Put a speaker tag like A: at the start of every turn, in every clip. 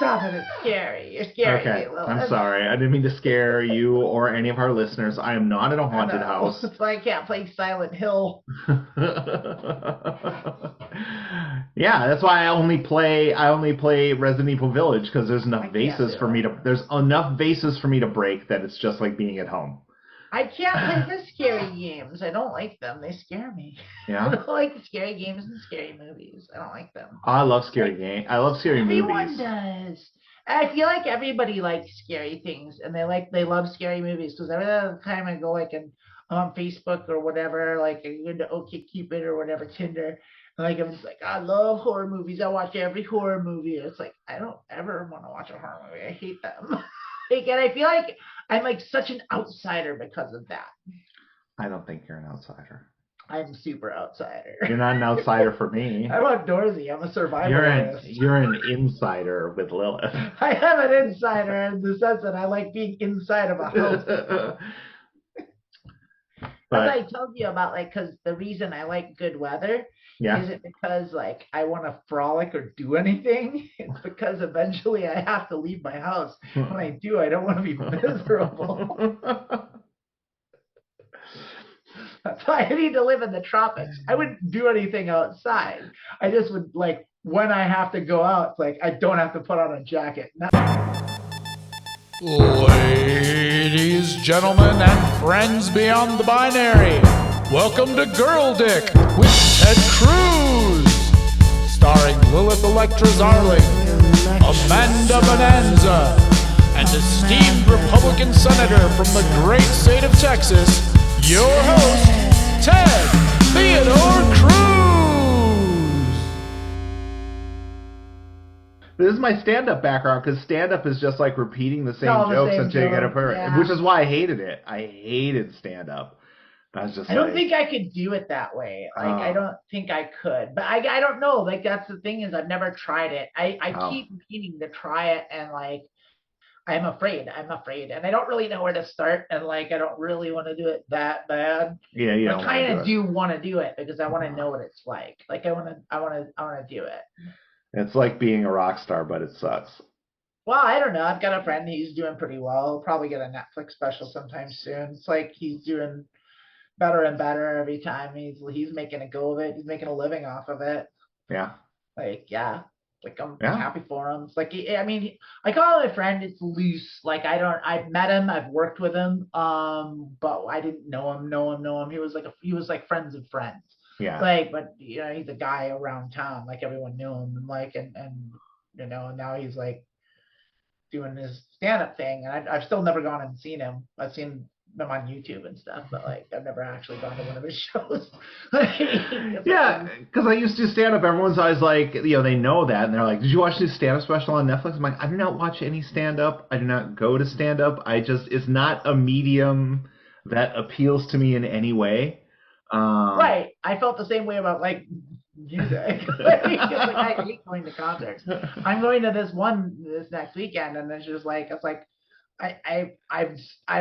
A: Stop it, it's scary. You're scaring me, Lilith.
B: I'm sorry. I didn't mean to scare you or any of our listeners. I am not in a haunted house.
A: That's why I can't play Silent Hill.
B: Yeah, that's why I only play Resident Evil Village, because there's enough vases for me to break that it's just like being at home.
A: I can't play the scary games. I don't like them. They scare me.
B: Yeah.
A: I don't like scary games and scary movies. I don't like them.
B: I love scary games. I love scary movies.
A: Everyone does. I feel like everybody likes scary things, and they love scary movies, because every time I go like on Facebook or whatever, like I go into OkCupid or whatever, Tinder, and like I'm like, I love horror movies. I watch every horror movie. It's like I don't ever want to watch a horror movie. I hate them. Like, and I feel like I'm like such an outsider because of that.
B: I don't think you're an outsider.
A: I'm super outsider.
B: You're not an outsider for me.
A: I'm outdoorsy. I'm a survivalist.
B: You're an insider with Lilith.
A: I am an insider in the sense that I like being inside of a house. But I told you about, like, because the reason I like good weather isn't because like I want to frolic or do anything. It's because eventually I have to leave my house. When I do, I don't want to be miserable. That's why I need to live in the tropics. I wouldn't do anything outside. I just would, like, when I have to go out, it's like I don't have to put on a jacket.
C: Ladies, gentlemen, and friends beyond the binary, welcome to Girl Dick with Ted Cruz, starring Lilith Electra Zarling, Amanda Bonanza, and esteemed Republican Senator from the great state of Texas, your host, Ted Theodore Cruz.
B: This is my stand-up background, because stand-up is just like repeating the same jokes until you get a perfect, which is why I hated it. I hated stand-up. I
A: don't think I could do it that way. Like, I don't think I could. But I don't know. Like, that's the thing, is I've never tried it. I keep meaning to try it, and like I'm afraid, and I don't really know where to start, and like I don't really want to do it that bad.
B: Yeah, you
A: I kind of do want to do it because I want to know what it's like. Like I want to do it.
B: It's like being a rock star, but it sucks.
A: Well, I don't know. I've got a friend, he's doing pretty well. He'll probably get a Netflix special sometime soon. It's like he's doing better and better every time. He's making a go of it. He's making a living off of it.
B: Yeah.
A: Like, yeah. Like, I'm happy for him. It's like, I mean, I call him a friend. It's loose. Like, I've met him. I've worked with him. But I didn't know him. He was like friends of friends.
B: Yeah.
A: Like, but, you know, he's a guy around town. Like, everyone knew him. And like, and you know, and now he's like doing his stand-up thing. And I've still never gone and seen him. I've seen them on YouTube and stuff, but like I've never actually gone to one of his shows.
B: Yeah, because I used to stand up. Everyone's always like, you know, they know that, and they're like, "Did you watch this stand up special on Netflix?" I'm like, I do not watch any stand up. I do not go to stand up. It's not a medium that appeals to me in any way.
A: Right. I felt the same way about like music. Like, I hate going to concerts. I'm going to this next weekend, and it's just like I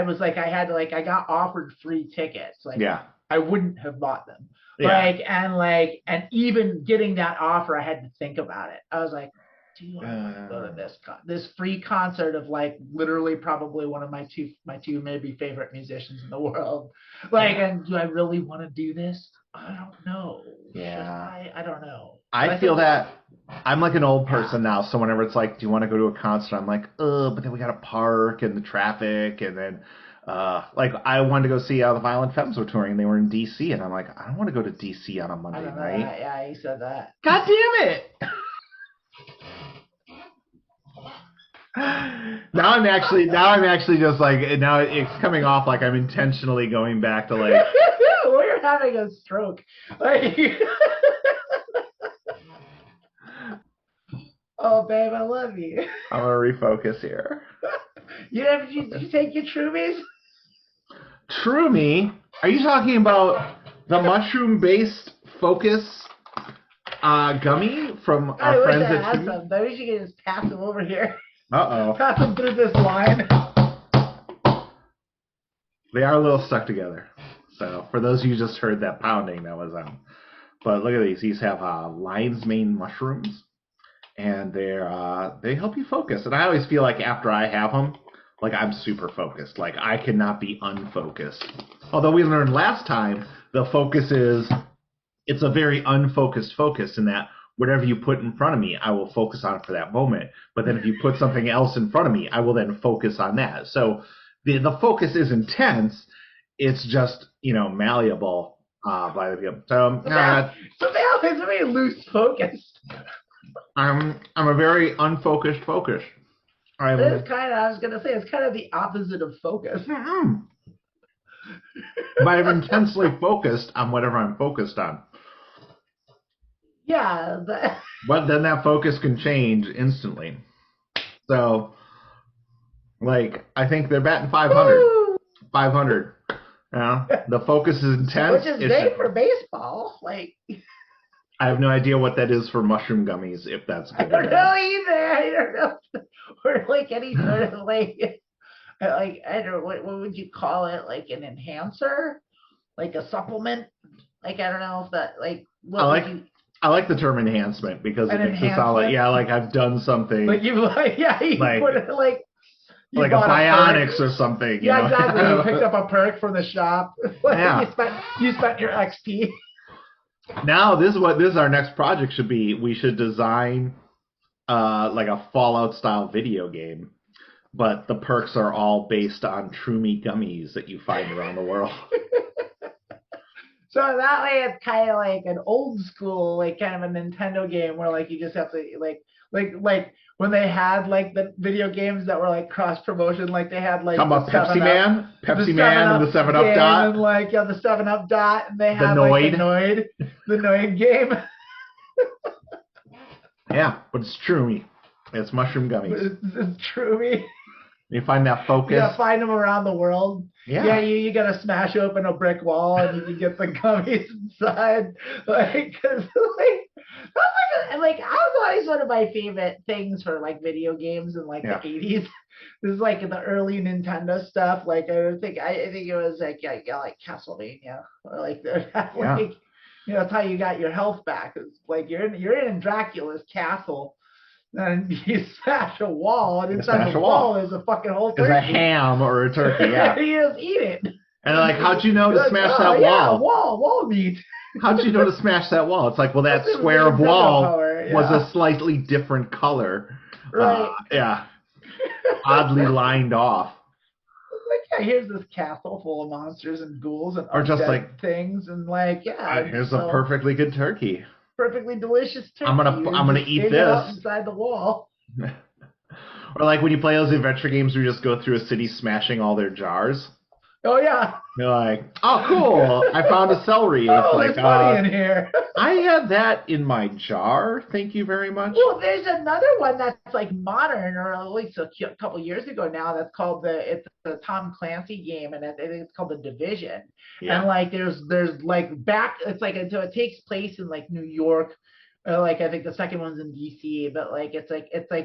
A: was like, I got offered free tickets. Like, I wouldn't have bought them. Yeah. And even getting that offer, I had to think about it. I was like, do I want to go to this free concert of like literally probably one of my two maybe favorite musicians in the world? Like, and do I really want to do this? I don't know.
B: Yeah.
A: I don't know.
B: I feel that I'm like an old person now, so whenever it's like, do you want to go to a concert? I'm like, but then we got to park and the traffic, and then like I wanted to go see how the Violent Femmes were touring. They were in D.C., and I'm like, I don't want to go to D.C. on a Monday night.
A: Yeah, you said that.
B: God damn it! Now I'm actually just like, now it's coming off like I'm intentionally going back to like.
A: We're having a stroke. Like. Oh, babe, I love you.
B: I'm gonna refocus here.
A: Did you take your Troomies?
B: Troomy? Are you talking about the mushroom-based Focus gummy from our friends at Troomy?
A: Maybe you can just pass them over here.
B: Uh-oh.
A: Pass them through this line.
B: They are a little stuck together. So, for those of you who just heard that pounding, that was But look at these. These have lion's mane mushrooms. and they help you focus. And I always feel like after I have them, like I'm super focused. Like I cannot be unfocused. Although we learned last time, the focus it's a very unfocused focus in that whatever you put in front of me, I will focus on for that moment. But then if you put something else in front of me, I will then focus on that. So the focus is intense. It's just, malleable by the people. So
A: it's a very loose focus.
B: I'm a very unfocused focus.
A: I was going to say, it's kind of the opposite of focus.
B: But I'm intensely focused on whatever I'm focused on.
A: Yeah.
B: But then that focus can change instantly. So, I think they're batting 500.
A: Woo!
B: 500. The focus is intense.
A: Which is great for baseball.
B: I have no idea what that is for mushroom gummies, if that's good.
A: I don't know either. I don't know. Or any sort of I don't know, what would you call it? An enhancer? A supplement? I don't know if that,
B: I like the term enhancement because it makes it sound like I've done something.
A: You put it
B: like a bionics or something.
A: Yeah, exactly. You picked up a perk from the shop.
B: Yeah.
A: You spent your XP.
B: Now this is our next project should be. We should design a Fallout style video game, but the perks are all based on Troomy gummies that you find around the world.
A: So that way it's kind of like an old school, kind of a Nintendo game where you just have to like when they had the video games that were cross promotion, they had
B: Talking about Pepsi Man and the 7-Up dot,
A: and the 7-Up dot, and they had
B: the
A: Noid game.
B: Yeah, but it's Troomy. It's mushroom gummies.
A: It's Troomy.
B: You find that focus.
A: Yeah, find them around the world.
B: Yeah,
A: you gotta smash open a brick wall and you can get the gummies inside. Cause that was always one of my favorite things for video games in the 80s. This is in the early Nintendo stuff. I think it was Castlevania or that's how you got your health back. It's you're in Dracula's castle. And you smash a wall, and inside the wall is a fucking whole turkey.
B: There's a ham or a turkey, yeah.
A: You just eat it.
B: And how'd you know to smash that
A: wall?
B: Wall
A: meat.
B: How'd you know to smash that wall? It's that square of wall was a slightly different color.
A: Right.
B: Yeah. Oddly lined off.
A: Here's this castle full of monsters and ghouls and
B: or just
A: things, and
B: here's a perfectly good turkey.
A: Perfectly delicious turkey.
B: I'm gonna eat this
A: inside the wall.
B: Or when you play those adventure games where you just go through a city smashing all their jars.
A: Oh yeah.
B: You're oh cool! I found a celery.
A: There's money in here.
B: I had that in my jar. Thank you very much.
A: Well, there's another one that's modern, or at least a couple years ago now. That's called it's a Tom Clancy game, and I think it's called The Division.
B: Yeah.
A: And there's back. It's so it takes place in New York. I think the second one's in DC, but it's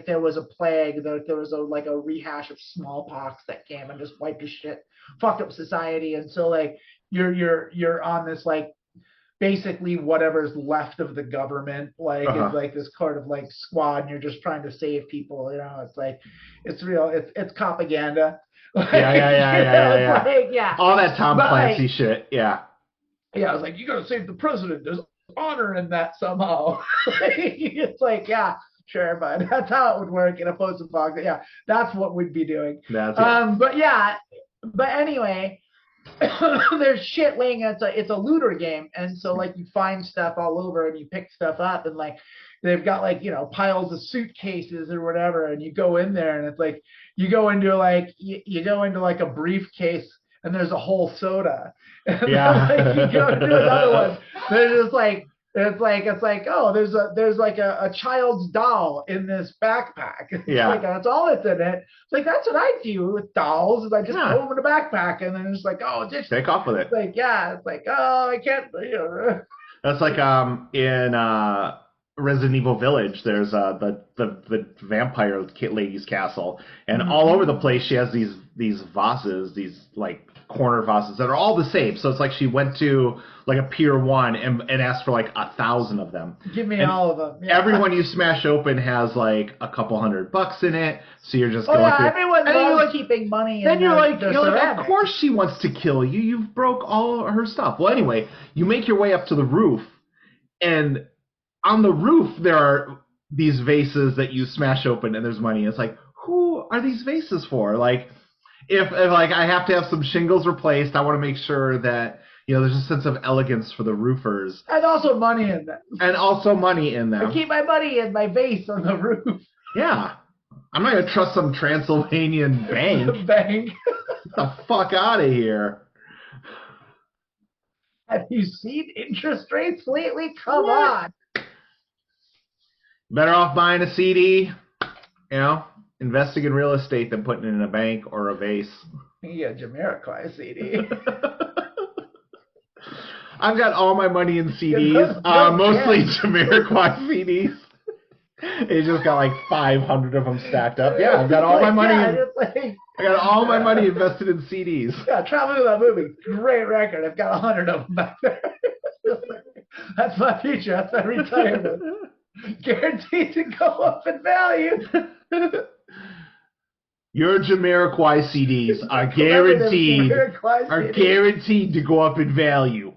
A: there was a plague. There was a rehash of smallpox that came and just wiped the shit, fucked up society, and so you're on this basically whatever's left of the government is this kind of squad, and you're just trying to save people. It's real. It's propaganda.
B: Yeah. All that Tom Clancy shit. Yeah.
A: Yeah, I was you gotta save the president. There's honor in that somehow. It's yeah, sure, but that's how it would work in a post-apocalyptic. Yeah, that's what we'd be doing. But anyway, there's shit laying. It's a looter game, and so you find stuff all over, and you pick stuff up, and they've got piles of suitcases or whatever, and you go in there, and it's you go into you go into a briefcase, and there's a whole soda. And
B: yeah.
A: You go into another one. There's just there's a child's doll in this backpack.
B: Yeah.
A: That's all that's in it. It's that's what I do with dolls, is I just throw them in a backpack, and then it's just
B: take off with it.
A: It's I can't.
B: That's in Resident Evil Village, there's the vampire lady's castle, and all over the place she has these vases, these like corner vases that are all the same. So it's like she went to like a Pier 1 and asked for like 1,000 of them.
A: Give me all of them.
B: Yeah. Every one you smash open has like a couple $100 in it, so you're just going through.
A: Everyone loves keeping money.
B: Then you're like, of course she wants to kill you. You've broke all her stuff. Well, anyway, you make your way up to the roof, and on the roof there are these vases that you smash open, and there's money. It's like, who are these vases for? Like, if like I have to have some shingles replaced, I want to make sure that there's a sense of elegance for the roofers.
A: And also money in them. I keep my money in my vase on the roof.
B: Yeah. I'm not going to trust some Transylvanian bank.
A: Bank.
B: Get the fuck out of here.
A: Have you seen interest rates lately? Come on.
B: Better off buying a CD, investing in real estate than putting it in a bank or a vase.
A: Yeah, Jamiroquai CD.
B: I've got all my money in CDs, mostly Jamiroquai CDs. They just got like 500 of them stacked up. Yeah, I've got all my money. I got all my money invested in CDs.
A: Yeah, Traveling Without Moving, great record. I've got 100 of them back there. That's my future. That's my retirement. Guaranteed to go up in value.
B: Your Jamiroquai CDs are guaranteed to go up in value.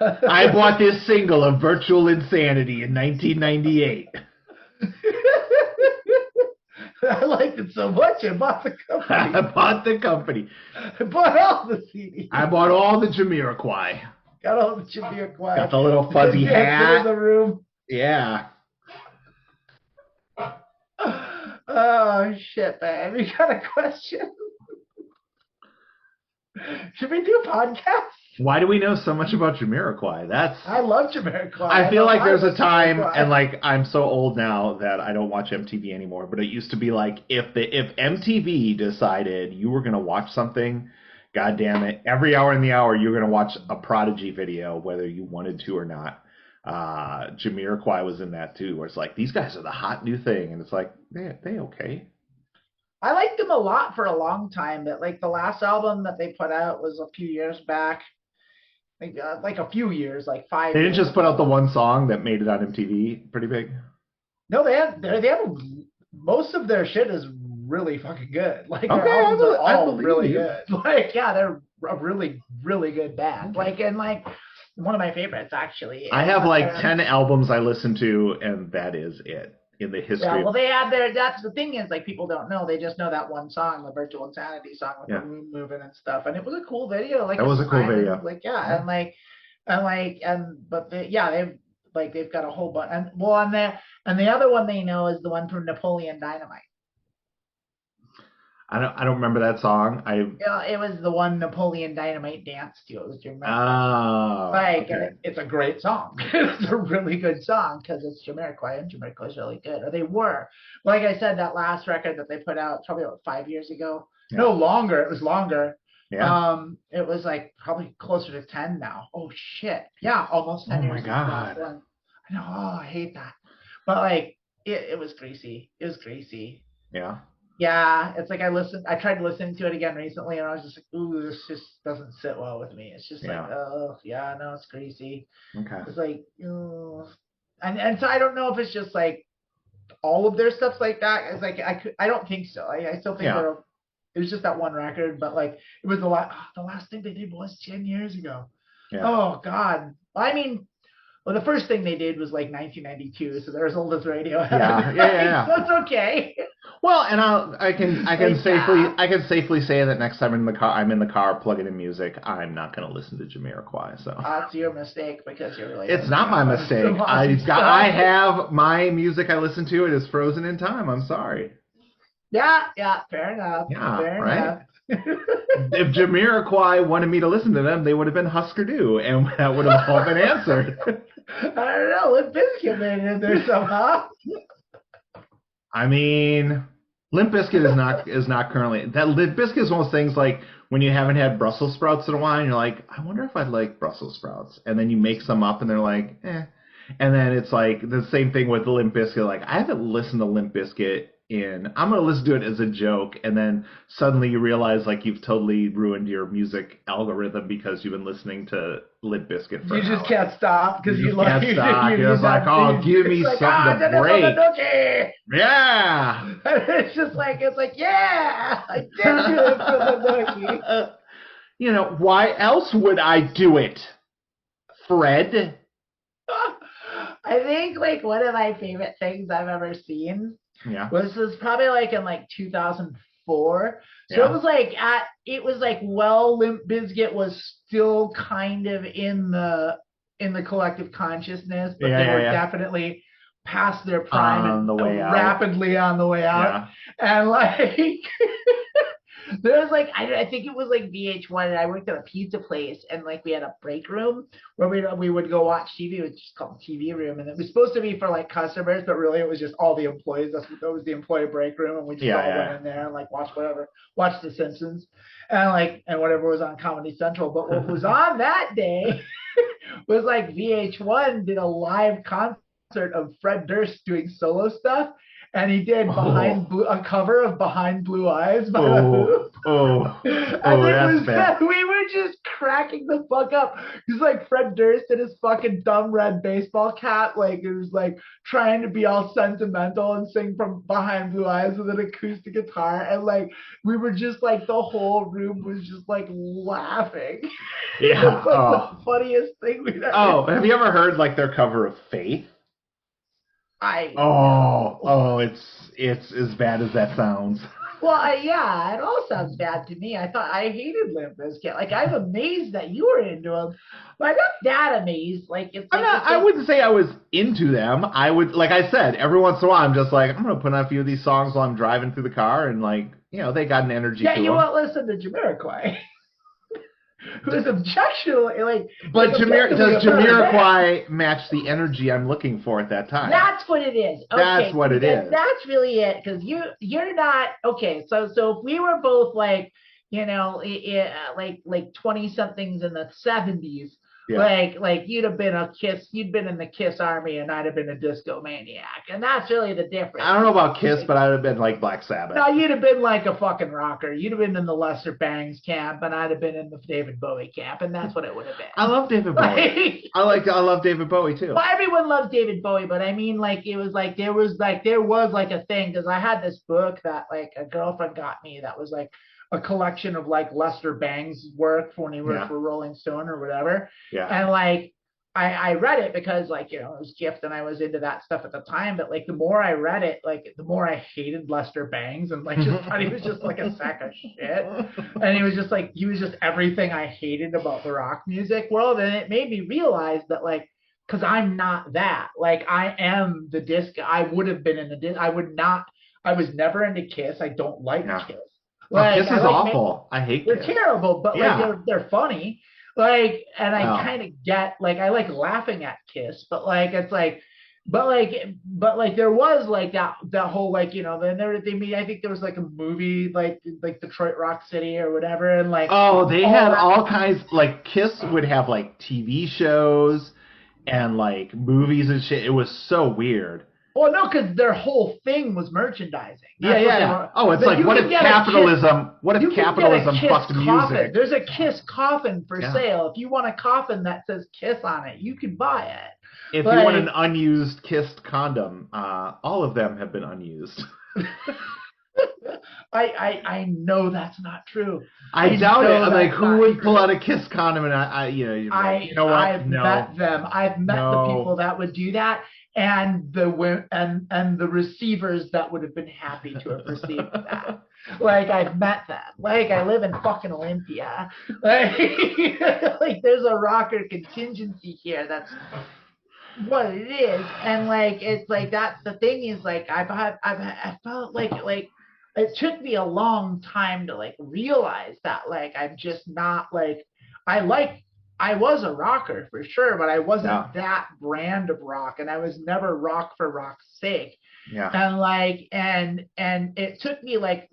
B: I bought this single of Virtual Insanity in 1998.
A: I liked it so much, I bought the company.
B: I bought the company.
A: I bought all the CDs.
B: I bought all the Jamiroquai.
A: Got all the Jamiroquai.
B: Got the little fuzzy hat.
A: In the room.
B: Yeah.
A: Oh, shit, man. We got a question. Should we do a podcast?
B: Why do we know so much about Jamiroquai?
A: I love Jamiroquai.
B: I feel like there's a time, and like I'm so old now that I don't watch MTV anymore. But it used to be like if MTV decided you were gonna watch something, God damn it, every hour in the hour you're gonna watch a Prodigy video, whether you wanted to or not. Jamiroquai was in that too, where it's like these guys are the hot new thing, and it's like they okay.
A: I liked them a lot for a long time, but like the last album that they put out was a few years back. Like a few years, like 5
B: They
A: years.
B: didn't just put out the one song that made it on MTV pretty big?
A: No, they have most of their shit is really fucking good. Like their
B: Okay,
A: albums are all really
B: you.
A: good. Like, yeah, they're a really, really good band. Like, and like one of my favorites actually.
B: I have like 10 albums I listen to, and that is it in the history.
A: Yeah, well, they have that's the thing is, like, people don't know. They just know that one song, the Virtual Insanity song with the room moving and stuff. And it was a cool video. Like,
B: that was a cool video.
A: Like, yeah, they've got a whole bunch. And the other one they know is the one from Napoleon Dynamite.
B: I don't remember that song.
A: It was the one Napoleon Dynamite danced to. It was your
B: okay.
A: It's a great song. It's a really good song because it's Jamiroquai, and Jamiroquai is really good. Or they were. Like I said, that last record that they put out probably about 5 years ago. Yeah. No, longer. It was longer.
B: Yeah.
A: It was like probably closer to 10 now. Oh shit. Yeah, almost 10 years.
B: Oh my god.
A: I know. Oh, I hate that. But like it was greasy. It was greasy.
B: Yeah.
A: Yeah, it's like I tried to listen to it again recently, and I was just like, ooh, this just doesn't sit well with me. It's just like, oh, yeah, no, it's greasy.
B: Okay.
A: It's like, and so I don't know if it's just like all of their stuff's like that. It's like I don't think so. I still think it was just that one record, but like it was the last thing they did was 10 years ago. Yeah. Oh God. I mean, well, the first thing they did was like 1992, so they're as old as Radiohead.
B: Yeah.
A: So it's okay.
B: Well, and I can safely say that next time I'm in the car plugging in music, I'm not going to listen to Jamiroquai. So
A: that's your mistake because you're really.
B: It's not my mistake. I have my music I listen to. It is frozen in time. I'm sorry.
A: Yeah, fair enough.
B: Yeah,
A: fair
B: enough. If Jamiroquai wanted me to listen to them, they would have been Husker Du, and that would have all been answered.
A: I don't know. Limp Bizkit made it in there somehow.
B: I mean, Limp Bizkit is not currently that. Limp Bizkit is one of those things like when you haven't had Brussels sprouts in a while, and you're like, I wonder if I'd like Brussels sprouts, and then you make some up, and they're like, eh. And then it's like the same thing with Limp Bizkit. Like I haven't listened to Limp Bizkit I'm gonna listen to it as a joke, and then suddenly you realize like you've totally ruined your music algorithm because you've been listening to Limp Bizkit for
A: You
B: an
A: just
B: hour.
A: can't stop because you
B: Can't stop. You're just like, oh, give me something to break. Yeah.
A: It's like, yeah, I did do it for the nookie.
B: You know, why else would I do it, Fred?
A: I think like one of my favorite things I've ever seen was probably like in like 2004. So it was like Limp Bizkit was still kind of in the collective consciousness, but they were definitely past their prime and rapidly on the way out. And like there was like I think it was like VH1, and I worked at a pizza place, and like we had a break room where we would go watch TV. It was just called TV room, and it was supposed to be for like customers, but really it was just all the employees. That was the employee break room, and we just all went in there and like watch The Simpsons, and whatever was on Comedy Central. But what was on that day was like VH1 did a live concert of Fred Durst doing solo stuff. And he did a cover of Behind Blue Eyes by The Who. That's bad. We were just cracking the fuck up. He's like Fred Durst in his fucking dumb red baseball cap, like it was like trying to be all sentimental and sing from Behind Blue Eyes with an acoustic guitar, and like we were just like the whole room was just like laughing.
B: Yeah,
A: it was like the funniest thing we've ever seen.
B: Have you ever heard like their cover of Faith? It's as bad as that sounds.
A: Well, it all sounds bad to me. I hated Limp Bizkit. Like, I'm amazed that you were into them, but I'm not that amazed. Like,
B: I wouldn't say I was into them. I would, like I said, every once in a while, I'm just like, I'm gonna put on a few of these songs while I'm driving through the car, and like, they got an energy.
A: Yeah,
B: to
A: you
B: them.
A: won't listen to Jamiroquai. Who's objectionable, like.
B: But does Jamiroquai match the energy I'm looking for at that time?
A: That's what it is. Okay,
B: that's what it is.
A: That's really it, because you're not okay. So if we were both like, like 20 somethings in the 70s. Yeah. Like you'd have been you'd been in the Kiss army, and I'd have been a disco maniac, and that's really the difference.
B: I don't know about Kiss, but I'd have been like Black Sabbath.
A: No, you'd have been like a fucking rocker. You'd have been in the Lester Bangs camp, and I'd have been in the David Bowie camp, and that's what it would have been.
B: I love David Bowie. I love David Bowie too.
A: Well, everyone loves David Bowie, but I mean, like it was like there was like a thing, because I had this book that like a girlfriend got me that was like a collection of like Lester Bangs' work when he worked for Rolling Stone or whatever. Yeah. And like I read it because like, it was a gift and I was into that stuff at the time. But like the more I read it, like the more I hated Lester Bangs, and like just thought he was just like a sack of shit. And he was just everything I hated about the rock music world. And it made me realize that like, because I'm not that. Like I am the disc. I would have been in the disc. I was never into Kiss. I don't like Kiss.
B: Like, Kiss is awful. I hate Kiss.
A: They're terrible, but like they're funny. Like, and I kind of get like I like laughing at Kiss, but like it's like, but like there was like that whole like then they made, I think there was like a movie like Detroit Rock City or whatever, and like
B: they had all kinds, like Kiss would have like TV shows and like movies and shit. It was so weird.
A: Well, no, because their whole thing was merchandising.
B: Yeah. It's like, what if capitalism fucked music?
A: There's a Kiss coffin for sale. If you want a coffin that says Kiss on it, you can buy it.
B: If you want an unused Kiss condom, all of them have been unused.
A: I know that's not true.
B: I doubt it. I'm like, who would pull out a Kiss condom? And you know what?
A: I've met them. I've met the people that would do that. And the receivers that would have been happy to have received that. Like I've met them. Like I live in fucking Olympia. Like there's a rocker contingency here. That's what it is. And like it's like that's the thing is like I felt like it took me a long time to like realize that like I'm just not like I I was a rocker for sure, but I wasn't that brand of rock, and I was never rock for rock's sake.
B: Yeah.
A: And it took me like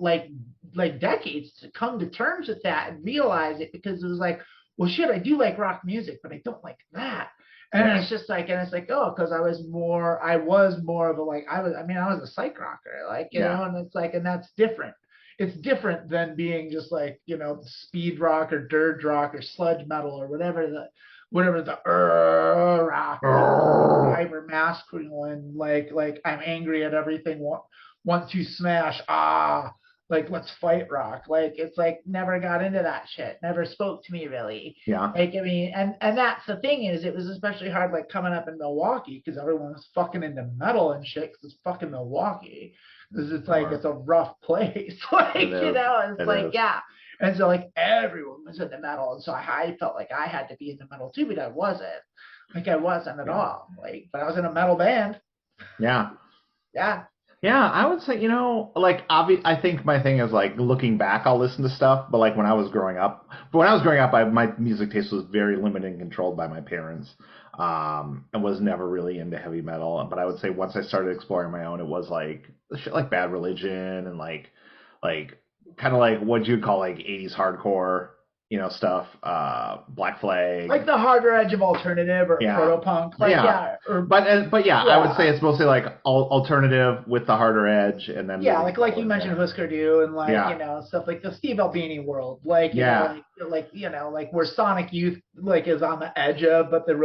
A: decades to come to terms with that and realize it, because it was like, well, shit, I do like rock music, but I don't like that. And it's just like, oh, because I was more of a, like, I was a psych rocker, like, you know, and it's like, and that's different. It's different than being just like, you know, speed rock or dirge rock or sludge metal or whatever the rock, hyper masculine, like I'm angry at everything, want to smash, like let's fight rock. Like, it's like, never got into that shit, never spoke to me really.
B: Yeah.
A: Like, I mean, and that's the thing, is it was especially hard like coming up in Milwaukee, because everyone was fucking into metal and shit, because it's fucking Milwaukee. Because it's like, it's a rough place. Like, you know, it's like, yeah. And so like everyone was into metal. And so I felt like I had to be into metal too, but I wasn't. Like, I wasn't at all. Like, but I was in a metal band.
B: Yeah.
A: Yeah.
B: Yeah, I would say, you know, like, I think my thing is, like, looking back, I'll listen to stuff, but, like, when I was growing up, my music taste was very limited and controlled by my parents, and was never really into heavy metal. But I would say once I started exploring my own, it was, like, shit like Bad Religion and, like, kind of like what you'd call, like, 80s hardcore, you know, stuff, Black Flag.
A: Like the harder edge of alternative or proto-punk. Like,
B: But I would say it's mostly like alternative with the harder edge, and then
A: like you mentioned Whisker Du and like, you know, stuff like the Steve Albini world, like, you know, like you know, like where Sonic Youth like is on the edge of, but they're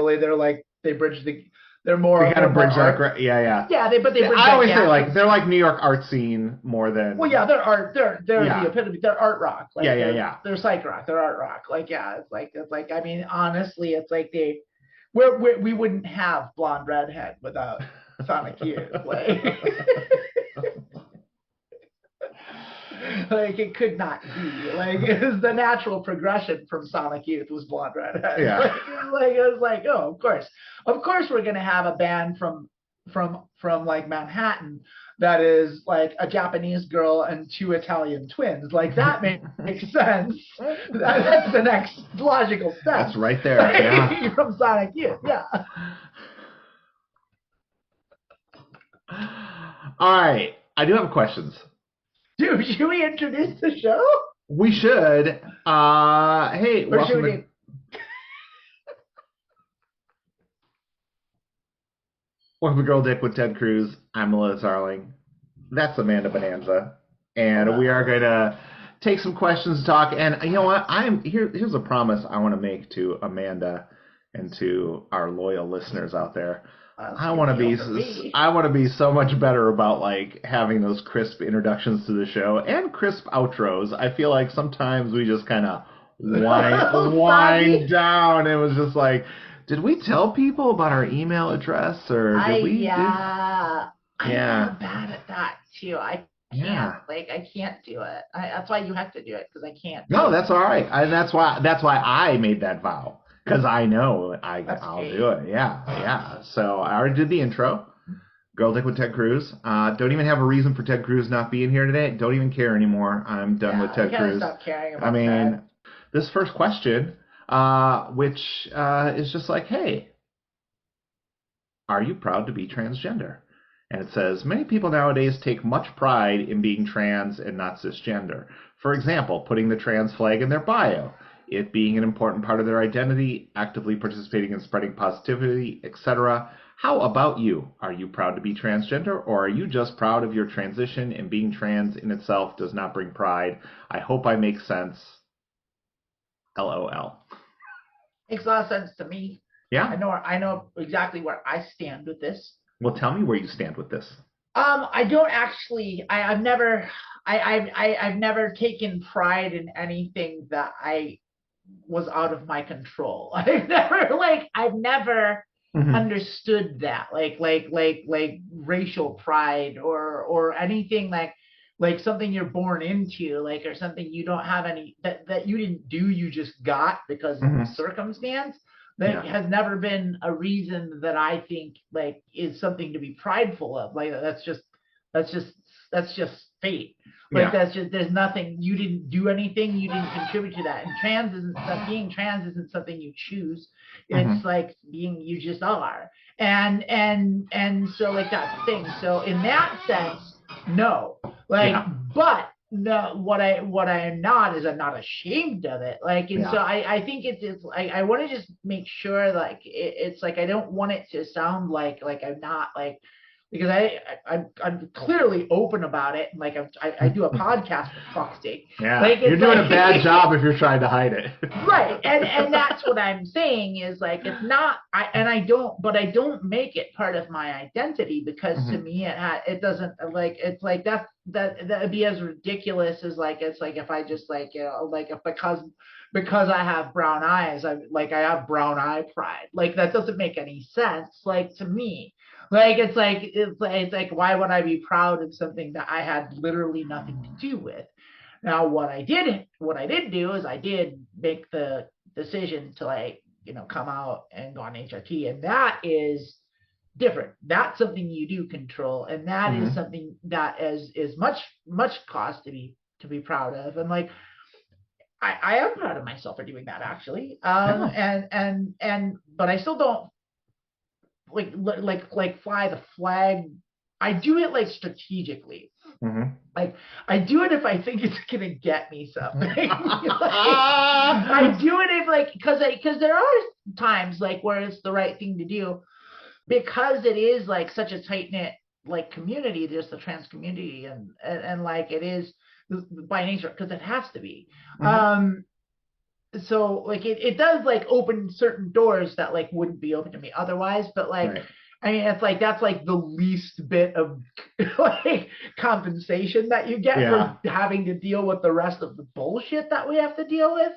A: more.
B: They kind of bridge that. Yeah,
A: they bridge.
B: I always say, like, they're like New York art scene more than.
A: Well, yeah, they're art. They're the epitome. They're art rock. Like, They're psych rock. They're art rock. Like, yeah, it's like. I mean, honestly, it's like we wouldn't have Blonde Redhead without Sonic Youth. Like. Like, it could not be. Like, it was the natural progression from Sonic Youth was Blonde Redhead.
B: Yeah.
A: Like, it was like, oh, of course we're gonna have a band from like Manhattan that is like a Japanese girl and two Italian twins. Like, that makes sense. That's the next logical step.
B: That's right there. Yeah.
A: From Sonic Youth. Yeah.
B: All right, I do have questions.
A: Dude, should we introduce the show?
B: We should. Hey, welcome to Girl Dick with Ted Cruz. I'm Lilith Darling. That's Amanda Bonanza. And we are going to take some questions to talk. And you know what? Here's a promise I want to make to Amanda and to our loyal listeners out there. I want to be so much better about, like, having those crisp introductions to the show and crisp outros. I feel like sometimes we just kind of wind down. It was just like, did we tell people about our email address, or did we?
A: I'm bad at that too. I can't. Like, I can't do it. That's why you have to do it, because I can't.
B: No, that's all right. That's why I made that vow. Because I know I'll do it. Yeah. So I already did the intro. Girl Dick with Ted Cruz. Don't even have a reason for Ted Cruz not being here today. Don't even care anymore. I'm done with Ted Cruz.
A: Stop caring about that.
B: This first question, which is just like, hey, are you proud to be transgender? And it says, many people nowadays take much pride in being trans and not cisgender. For example, putting the trans flag in their bio, it being an important part of their identity, actively participating in spreading positivity, etc. How about you? Are you proud to be transgender, or are you just proud of your transition, and being trans in itself does not bring pride? I hope I make sense. LOL. Makes
A: a lot of sense to me.
B: Yeah.
A: I know exactly where I stand with this.
B: Well, tell me where you stand with this.
A: I don't actually. I've never taken pride in anything that I was out of my control. I've never understood that, like racial pride or anything like something you're born into, like, or something you don't have any that you didn't do, you just got because of circumstance. That has never been a reason that I think like is something to be prideful of. Like, that's just just fate. Like
B: Yeah.
A: that's just, there's nothing, you didn't do anything, you didn't contribute to that. And being trans isn't something you choose. It's like you just are. And so like that's the thing. So in that sense, no. Like, but no, what I am not is I'm not ashamed of it. Like, and so I think it's like, I want to just make sure like it's like, I don't want it to sound like I'm not like, because I'm clearly open about it, and like I do a podcast for fuck's sake.
B: Yeah,
A: like,
B: you're doing a bad job if you're trying to hide it.
A: Right, and that's what I'm saying is like it's not. I don't make it part of my identity because to me it doesn't like it's like that'd be as ridiculous as like it's like if I just like like if because I have brown eyes I have brown eye pride, like that doesn't make any sense like to me. Like it's like why would I be proud of something that I had literally nothing to do with? Now what I did do is I did make the decision to like come out and go on HRT, and that is different. That's something you do control, and that is something that is much cause to be proud of. And like I am proud of myself for doing that actually. And but I still don't like fly the flag. I do it like strategically. Like I do it if I think it's gonna get me something. I do it if like because there are times like where it's the right thing to do because it is like such a tight knit like community. There's the trans community and like it is by nature because it has to be. So like it does like open certain doors that like wouldn't be open to me otherwise, but like I mean it's like that's like the least bit of like compensation that you get for having to deal with the rest of the bullshit that we have to deal with.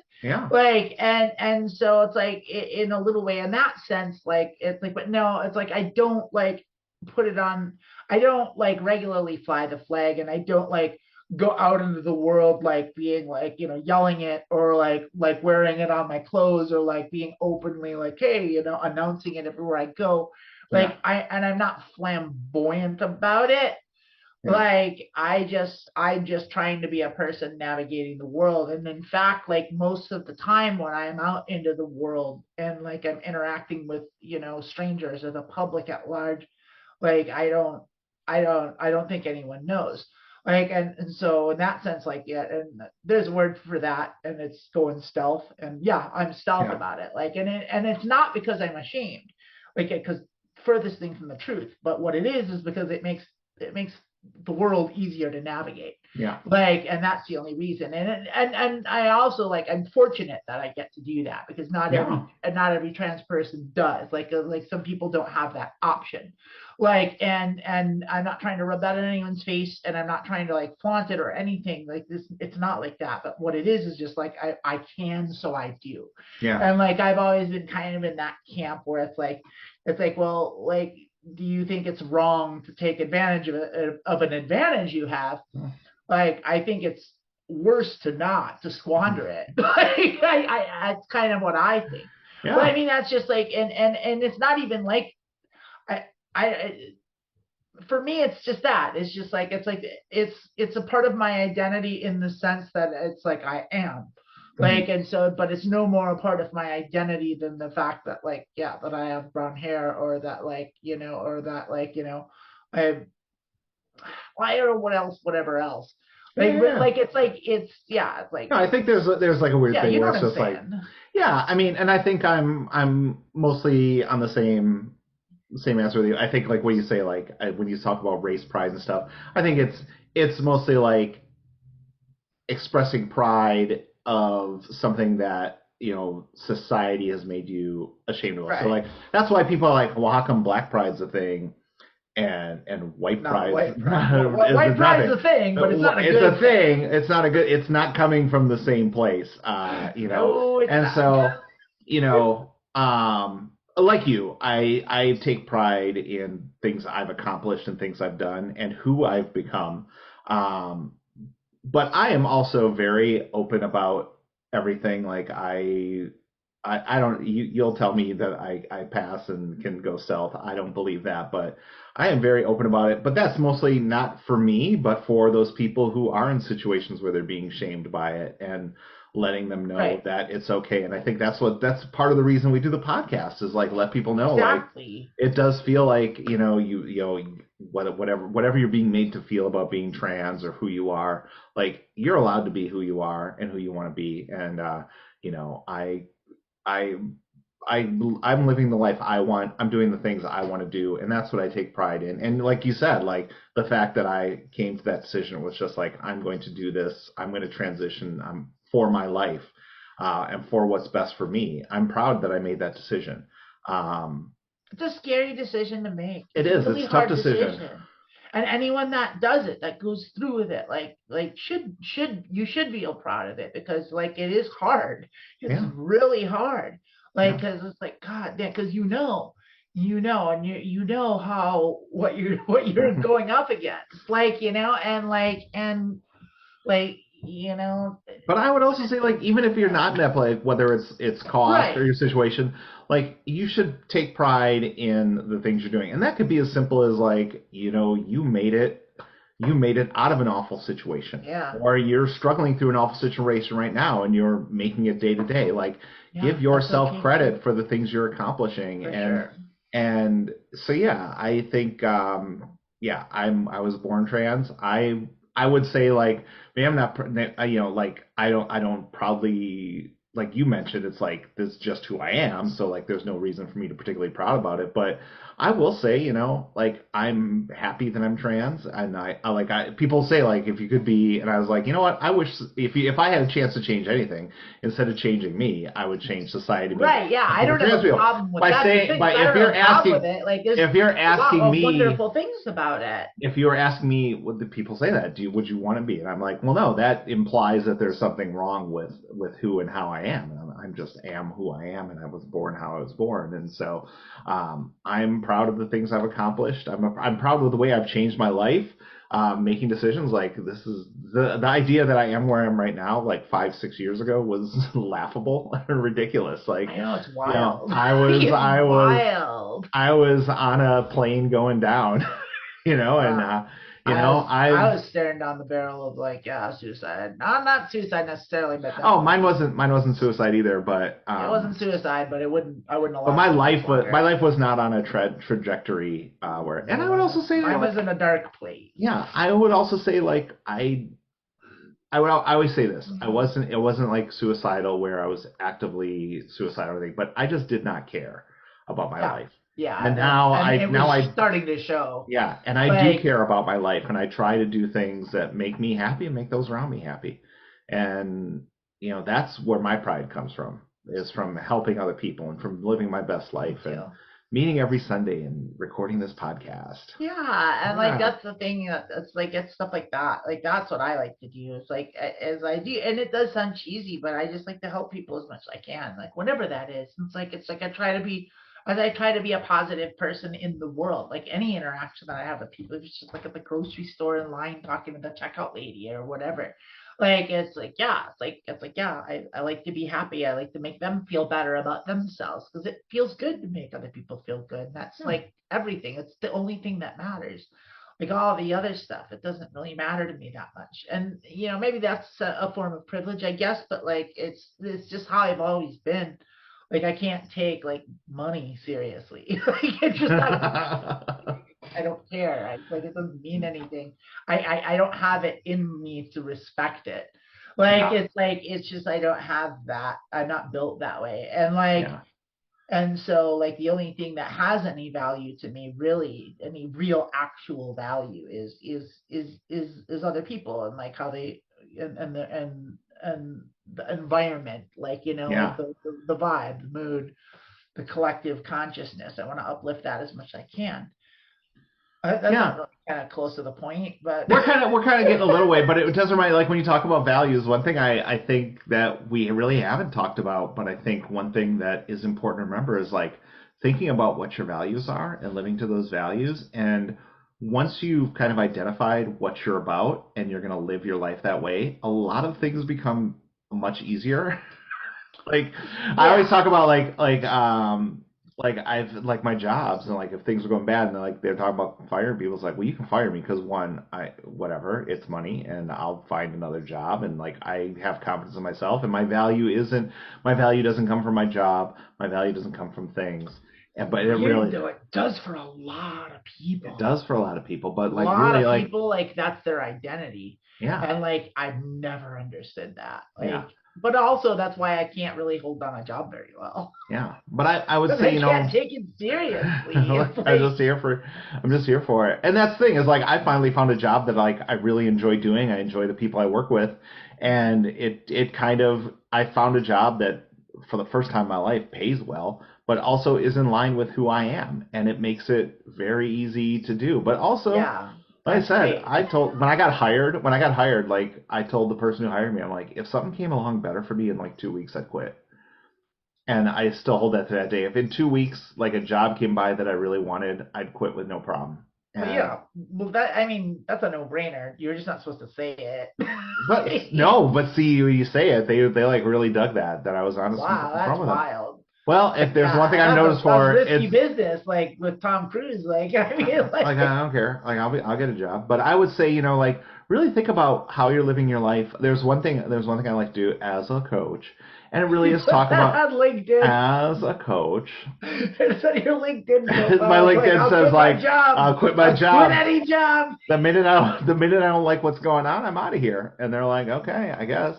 A: Like and so it's like in a little way in that sense like it's like but no it's like I don't like put it on. I don't like regularly fly the flag, and I don't like go out into the world like being like yelling it or like wearing it on my clothes or like being openly like hey announcing it everywhere I go like I'm not flamboyant about it. Like I'm just trying to be a person navigating the world, and in fact like most of the time when I'm out into the world and like I'm interacting with strangers or the public at large, like I don't think anyone knows. Like and so in that sense like and there's a word for that, and it's going stealth, and I'm stealth about it. Like and it's not because I'm ashamed, like because furthest thing from the truth, but what it is because it makes the world easier to navigate. Like and that's the only reason. And I also like I'm fortunate that I get to do that because not every trans person does. Like some people don't have that option. Like and I'm not trying to rub that in anyone's face, and I'm not trying to like flaunt it or anything like this. It's not like that. But what it is just like I can, so I do. And like I've always been kind of in that camp where it's like well like do you think it's wrong to take advantage of an advantage you have? Like I think it's worse to squander it. Like that's kind of what I think. But I mean that's just like and it's not even like I for me it's just that it's just like it's a part of my identity in the sense that it's like I am like and so but it's no more a part of my identity than the fact that like that I have brown hair or that like or that like I or whatever else like it's like
B: no, I think there's like a weird thing where it's just like I mean and I think I'm mostly on the same answer with you. I think like when you say like when you talk about race pride and stuff, I think it's mostly like expressing pride of something that society has made you ashamed of. So like that's why people are like, well, how come black pride's a thing and white pride
A: white pride's a thing, but it's not a good
B: thing. It's not a good. It's not coming from the same place.
A: No, it's
B: and
A: not.
B: So like you, I take pride in things I've accomplished and things I've done and who I've become. But I am also very open about everything. Like I I don't. You'll tell me that I pass and can go stealth. I don't believe that, but I am very open about it. But that's mostly not for me, but for those people who are in situations where they're being shamed by it and letting them know
A: Right.
B: that it's okay. And I think that's part of the reason we do the podcast is like let people know like
A: Exactly.
B: it does feel like whatever you're being made to feel about being trans or who you are, like you're allowed to be who you are and who you want to be. And I I I'm living the life I want. I'm doing the things I want to do, and that's what I take pride in. And like you said, like the fact that I came to that decision was just like I'm going to do this. I'm going to transition for my life and for what's best for me. I'm proud that I made that decision. Um,
A: It's a scary decision to make.
B: it
A: It's a
B: is.
A: really
B: It's a tough
A: hard
B: decision.
A: And anyone that does it, that goes through with it, should feel proud of it because like it is hard. It's
B: Yeah.
A: really hard.
B: Yeah.
A: Because it's like God, because and you know how what you're going up against,
B: But I would also say, like, even if you're not in that play, whether it's cost or
A: right,
B: your situation, like, you should take pride in the things you're doing, and that could be as simple as like, you made it out of an awful situation,
A: yeah,
B: or you're struggling through an awful situation right now, and you're making it day to day. Like,
A: yeah,
B: give
A: that's
B: yourself
A: okay
B: credit for the things you're accomplishing,
A: for
B: and
A: sure.
B: so yeah, I think yeah, I was born trans. I would say like maybe I'm not like I don't proudly like you mentioned it's like this is just who I am, so like there's no reason for me to particularly proud about it, but I will say, like I'm happy that I'm trans, and people say like if you could be, and I was like, you know what, I wish if I had a chance to change anything, instead of changing me, I would change society, but
A: Right, yeah, I don't have
B: trans
A: a
B: people
A: problem with
B: by
A: that.
B: saying,
A: I
B: but
A: don't have a problem with it. Like, there's
B: if you're
A: a lot
B: asking
A: of
B: me
A: wonderful things about it.
B: if you were asking me, would the people say that? Would you want to be? And I'm like, well, no, that implies that there's something wrong with who and how I am. And I'm just am who I am, and I was born how I was born. And so, I'm proud of the things I've accomplished. I'm proud of the way I've changed my life, making decisions. Like this is the idea that I am where I am right now. Like 5-6 years ago was laughable and ridiculous. Like
A: I know, it's wild.
B: I
A: Wild.
B: was on a plane going down. And
A: I was staring down the barrel of like, yeah, suicide. Not suicide necessarily, but
B: oh, mine wasn't suicide either, but
A: it wasn't suicide, but I wouldn't allow.
B: but my life was not on a trajectory where, and I would also say
A: mine was in a dark place.
B: yeah, I would also say like I always say this. It wasn't like suicidal where I was actively suicidal or anything, but I just did not care about my life.
A: Yeah,
B: And now
A: it was starting to show.
B: Yeah, and I do care about my life, and I try to do things that make me happy and make those around me happy. And that's where my pride comes from, is from helping other people and from living my best life and meeting every Sunday and recording this podcast.
A: Yeah, and like that's the thing. It's stuff like that. Like that's what I like to do. It's like as I do, and it does sound cheesy, but I just like to help people as much as I can, like whatever that is. It's like I try to be a positive person in the world. Like any interaction that I have with people, if it's just like at the grocery store in line talking to the checkout lady or whatever. Like it's like yeah, I like to be happy. I like to make them feel better about themselves because it feels good to make other people feel good. That's like everything. It's the only thing that matters. Like all the other stuff, it doesn't really matter to me that much. And maybe that's a form of privilege, I guess. But like it's just how I've always been. Like I can't take like money seriously. Like it's just not. I don't care. Like it doesn't mean anything. I don't have it in me to respect it. It's just I don't have that. I'm not built that way. And so like the only thing that has any value to me, really, any real actual value is other people and like how they and the environment, like like the vibe, the mood, the collective consciousness. I want to uplift that as much as I can. That's not really kind of close to the point, but
B: we're kind of getting a little way. But it does remind, like when you talk about values, one thing I think that we really haven't talked about, but I think one thing that is important to remember is like thinking about what your values are and living to those values. And once you've kind of identified what you're about and you're going to live your life that way, a lot of things become much easier. Like I always talk about I've like my jobs and like if things are going bad and they're talking about firing people, it's like, well, you can fire me because one, whatever, it's money and I'll find another job, and like I have confidence in myself, and my value doesn't come from my job, my value doesn't come from things. But it really
A: does for a lot of people.
B: It does for a lot of people, but like
A: a lot
B: really
A: of people like that's their identity.
B: Yeah.
A: And like I've never understood that. Like,
B: yeah.
A: But also that's why I can't really hold down a job very well.
B: Yeah, but I would say,
A: I can't take it seriously.
B: I'm just here for it, and that's the thing is like I finally found a job that like I really enjoy doing. I enjoy the people I work with, and it kind of I found a job that for the first time in my life pays well, but also is in line with who I am, and it makes it very easy to do. But also, like I said, when I got hired, like I told the person who hired me, I'm like, if something came along better for me in like 2 weeks, I'd quit. And I still hold that to that day. If in 2 weeks, like a job came by that I really wanted, I'd quit with no problem.
A: Well, that's a no-brainer. You're just not supposed to say it.
B: But see, when you say it, they like really dug that I was honest.
A: Wow, that's wild.
B: Well, if there's one thing I've noticed for
A: risky business, like with Tom Cruise, like I
B: don't care, like I'll get a job. But I would say, like really think about how you're living your life. There's one thing I like to do as a coach, and it really is talk about
A: on LinkedIn
B: as a coach.
A: It's on your LinkedIn profile.
B: My LinkedIn says like
A: I'll
B: quit my job.
A: Quit any job.
B: The minute I don't like what's going on, I'm out of here. And they're like, okay, I guess.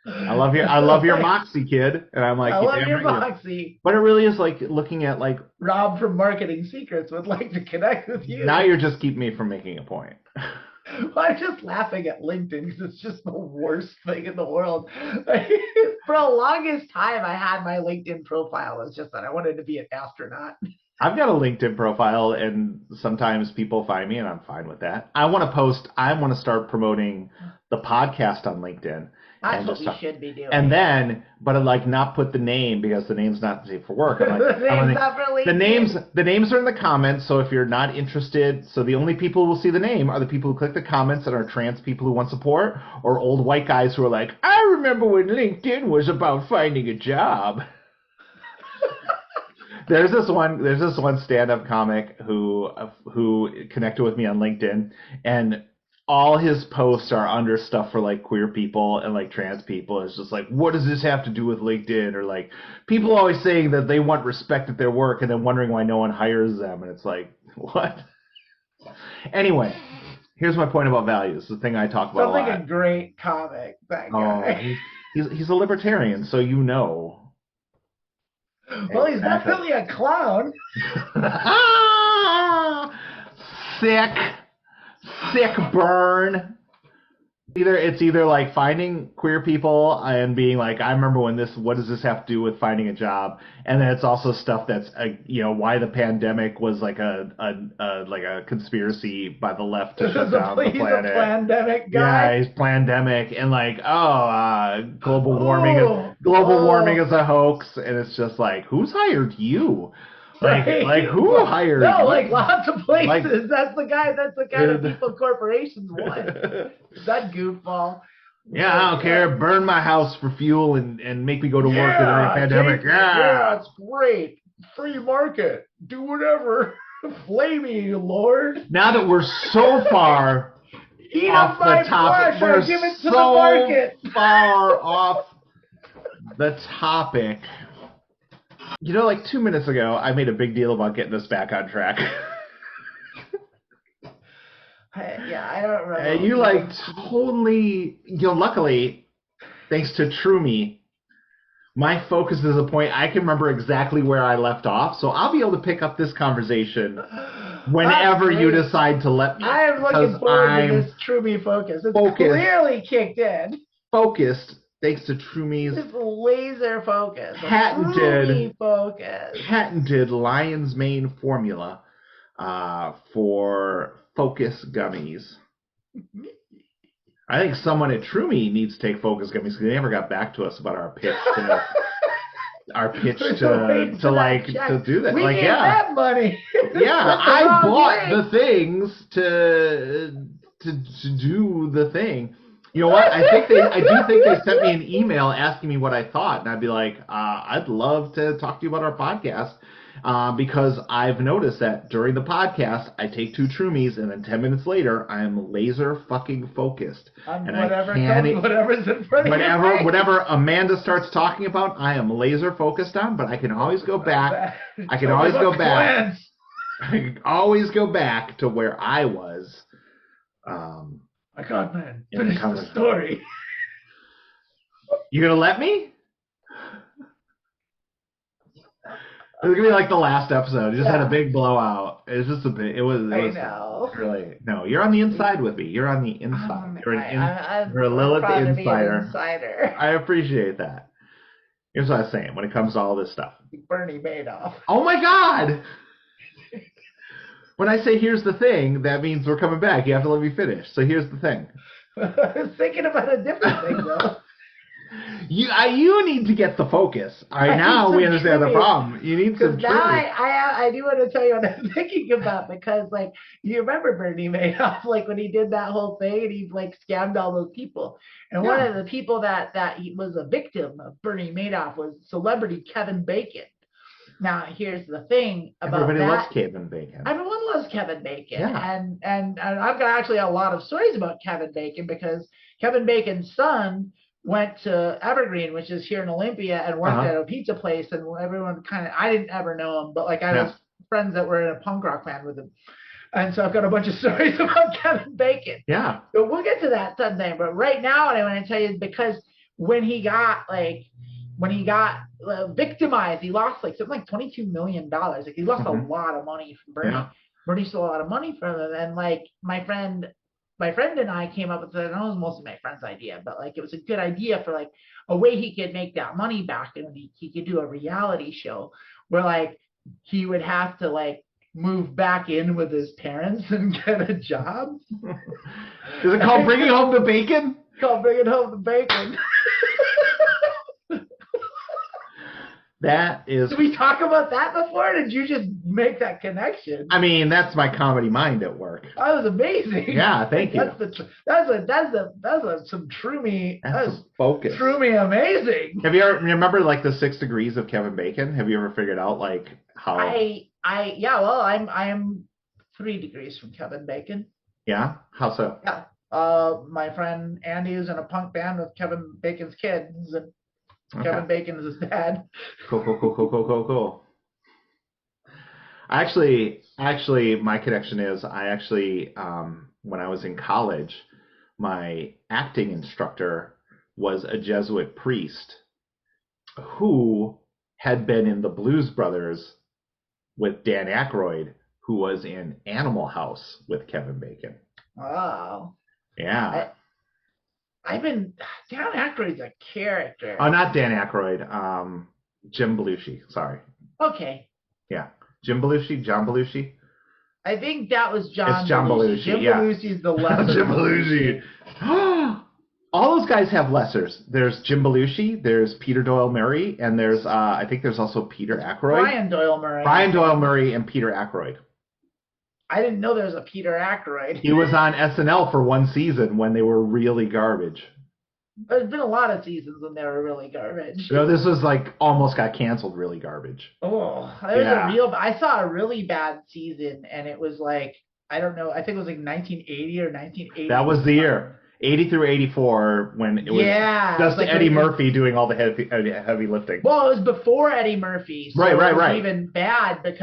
B: I love your moxie, kid. And I'm like,
A: I love your moxie.
B: But it really is like looking at like
A: Rob from Marketing Secrets would like to connect with you.
B: Now you're just keeping me from making a point.
A: Well, I'm just laughing at LinkedIn because it's just the worst thing in the world. For the longest time, I had my LinkedIn profile as just that I wanted to be an astronaut.
B: I've got a LinkedIn profile, and sometimes people find me, and I'm fine with that. I want to start promoting the podcast on LinkedIn.
A: That's what we should be doing.
B: And then, but like not put the name because the name's not safe for work. I'm like, the names are in the comments. So if you're not interested, so the only people who will see the name are the people who click the comments and are trans people who want support, or old white guys who are like, I remember when LinkedIn was about finding a job. There's this one stand-up comic who connected with me on LinkedIn, and all his posts are under stuff for like queer people and like trans people. It's just like, what does this have to do with LinkedIn? Or like people always saying that they want respect at their work and then wondering why no one hires them. And it's like, what? Anyway, here's my point about values. The thing I talk about a lot.
A: Sounds like a great comic, that guy.
B: He's a libertarian, so you know.
A: Well, he's definitely a clown.
B: Sick burn. It's either like finding queer people and being like, I remember when what does this have to do with finding a job? And then it's also stuff that's why the pandemic was like a conspiracy by the left to shut down the planet. He's a pandemic guy. Yeah, he's pandemic, and like global warming is a hoax, and it's just like, who's hired you? Like who hired?
A: No, like lots of places. Like, that's the guy that people corporations want. That goofball.
B: Yeah, I don't care. Burn my house for fuel and make me go to work during a pandemic. Yeah,
A: it's great. Free market. Do whatever. Flame me, Lord.
B: Now that we're so far off the topic, we're so far off the topic. Like 2 minutes ago, I made a big deal about getting us back on track.
A: I don't remember.
B: And you totally, luckily, thanks to Troomy, my focus is a point. I can remember exactly where I left off, so I'll be able to pick up this conversation whenever you decide to let me.
A: I am looking forward to this Troomy Focus. It's clearly kicked in.
B: Focused. Thanks to Troomy's
A: laser focus.
B: Patented lion's mane formula for focus gummies. I think someone at Troomy needs to take focus gummies because they never got back to us about our pitch to do that.
A: We need that money.
B: Yeah, I bought the things to do the thing. You know what? I do think they sent me an email asking me what I thought, and I'd be like, I'd love to talk to you about our podcast, because I've noticed that during the podcast, I take 2 Troomies, and then 10 minutes later, I am laser fucking focused.
A: On
B: And
A: whatever's in front of you.
B: Whatever Amanda starts talking about, I am laser focused on, but I can always go back. I can always go back. I can always go back to where I was.
A: My God, man. Finish the story.
B: You gonna let me? It was gonna be like the last episode. It just had a big blowout. It was just a bit. It was
A: know.
B: Really. No, you're on the inside with me. You're on the inside. You're a Lilith insider. I appreciate that. Here's what I was saying when it comes to all this stuff.
A: Bernie Madoff.
B: Oh my God! When I say here's the thing, that means we're coming back. You have to let me finish. So here's the thing.
A: I was thinking about a different thing, though.
B: You need to get the focus. All right, now we understand the problem. You need some
A: now I do want to tell you what I'm thinking about, because, like, you remember Bernie Madoff, like, when he did that whole thing and he, like, scammed all those people. And one of the people that he was a victim of Bernie Madoff was celebrity Kevin Bacon. Now, here's the thing about
B: everybody loves Kevin Bacon.
A: Everyone loves Kevin Bacon.
B: Yeah.
A: And I've got actually a lot of stories about Kevin Bacon, because Kevin Bacon's son went to Evergreen, which is here in Olympia, and worked at a pizza place, and everyone I didn't ever know him, but, like, I was friends that were in a punk rock band with him. And so I've got a bunch of stories about Kevin Bacon.
B: Yeah.
A: So we'll get to that someday. But right now, what I want to tell you is, because when he got victimized, he lost something like $22 million. Like, he lost a lot of money from Bernie.
B: Yeah.
A: Bernie stole a lot of money from him. And, like, my friend and I came up with it. I know it was mostly my friend's idea, but, like, it was a good idea for, like, a way he could make that money back, and he could do a reality show where, like, he would have to, like, move back in with his parents and get a job.
B: Is it called Bringing Home the Bacon?
A: Called Bringing Home the Bacon.
B: That is.
A: Did we talk about that before? Or did you just make that connection?
B: I mean, that's my comedy mind at work.
A: That was amazing.
B: Yeah, thank you.
A: That's some Troomy.
B: That's focus.
A: Troomy amazing.
B: Have you ever remember, like, the 6 degrees of Kevin Bacon? Have you ever figured out, like, how?
A: I'm 3 degrees from Kevin Bacon.
B: Yeah. How so?
A: Yeah. My friend Andy is in a punk band with Kevin Bacon's kids, and Kevin Bacon is his dad.
B: Cool. Actually, my connection is when I was in college, my acting instructor was a Jesuit priest who had been in the Blues Brothers with Dan Aykroyd, who was in Animal House with Kevin Bacon.
A: Wow.
B: Yeah.
A: Dan Aykroyd's a character.
B: Oh, not Dan Aykroyd. Jim Belushi. Sorry.
A: Okay.
B: Yeah. John Belushi.
A: I think that was John.
B: It's John Belushi.
A: Jim Belushi's the lesser.
B: Jim Belushi. All those guys have lessers. There's Jim Belushi. There's Peter Doyle Murray, and there's I think there's also Peter Aykroyd.
A: Brian Doyle Murray and Peter Aykroyd. I didn't know there was a Peter Aykroyd.
B: He was on SNL for one season when they were really garbage.
A: There's been a lot of seasons when they were really garbage.
B: No, this was like almost got canceled really garbage.
A: Oh, I saw a really bad season, and it was like, I don't know, I think it was like 1980 or 1980.
B: That was the year. 80 through 84 when it was just like Eddie Murphy doing all the heavy lifting.
A: Well, it was before Eddie Murphy. So
B: right.
A: It was even bad but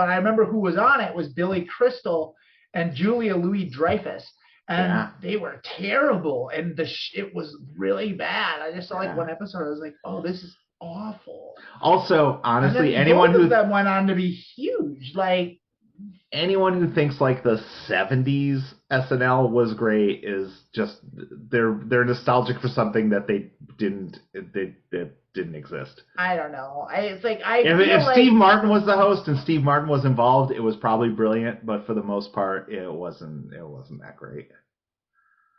A: I remember who was on it. It was Billy Crystal and Julia Louis-Dreyfus. And they were terrible. And it was really bad. I just saw like one episode. I was like, oh, this is awful.
B: Also, honestly,
A: both of them went on to be huge. Like,
B: anyone who thinks like the 70s SNL was great is just they're nostalgic for something that they didn't exist. I
A: don't know. If
B: Steve Martin was the host and Steve Martin was involved, it was probably brilliant, but for the most part it wasn't that great.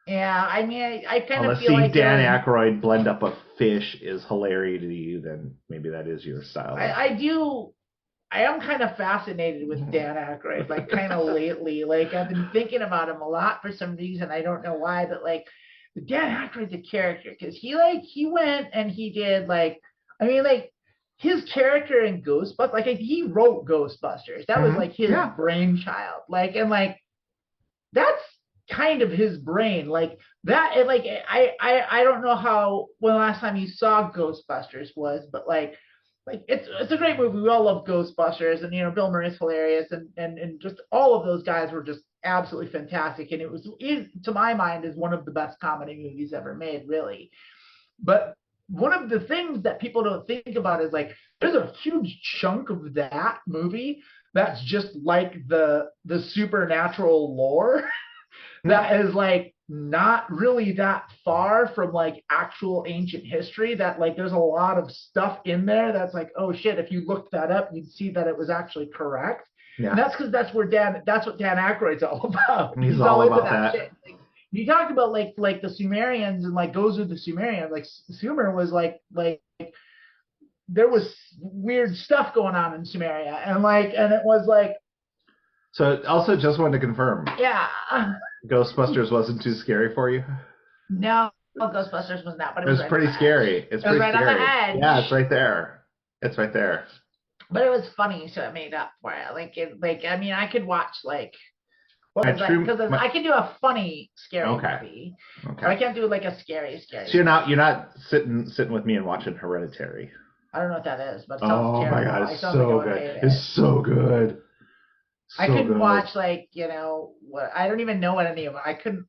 A: Yeah, I mean, I kind of
B: feel like Dan Aykroyd blend up a fish is hilarious to you, then maybe that is your style.
A: I do I am kind of fascinated with Dan Aykroyd, like kind of lately. Like I've been thinking about him a lot for some reason. I don't know why, but like Dan Aykroyd's a character because he went and he did like, I mean, like his character in Ghostbusters, like he wrote Ghostbusters. That was like his brainchild. Like, and like that's kind of his brain. Like that, and like I don't know how when the last time you saw Ghostbusters was, but like it's a great movie. We all love Ghostbusters, and Bill Murray's hilarious, and just all of those guys were just absolutely fantastic. And to my mind, is one of the best comedy movies ever made, really. But one of the things that people don't think about is like there's a huge chunk of that movie that's just like the supernatural lore that is like not really that far from like actual ancient history, that like there's a lot of stuff in there that's like, oh shit, if you looked that up you'd see that it was actually correct. And that's because that's what Dan Aykroyd's all about.
B: He's all into about that
A: shit. Like, you talked about like the Sumerians and like goes with the Sumerians, like Sumer was like there was weird stuff going on in Sumeria, and it was like.
B: So also just wanted to confirm.
A: Yeah.
B: Ghostbusters wasn't too scary for you?
A: No, Ghostbusters was not, but
B: it was
A: right
B: pretty scary. It's pretty
A: right
B: scary.
A: On the edge.
B: Yeah, it's right there. It's right there.
A: But it was funny, so it made up for it. I mean, I could watch like what was that? Because I can do a funny scary movie. Okay. But I can't do like a scary.
B: So you're not sitting with me and watching Hereditary.
A: I don't know what that is, but it sounds terrible.
B: My god, it's so good. It's so good.
A: I couldn't watch what I don't even know what any of them. I couldn't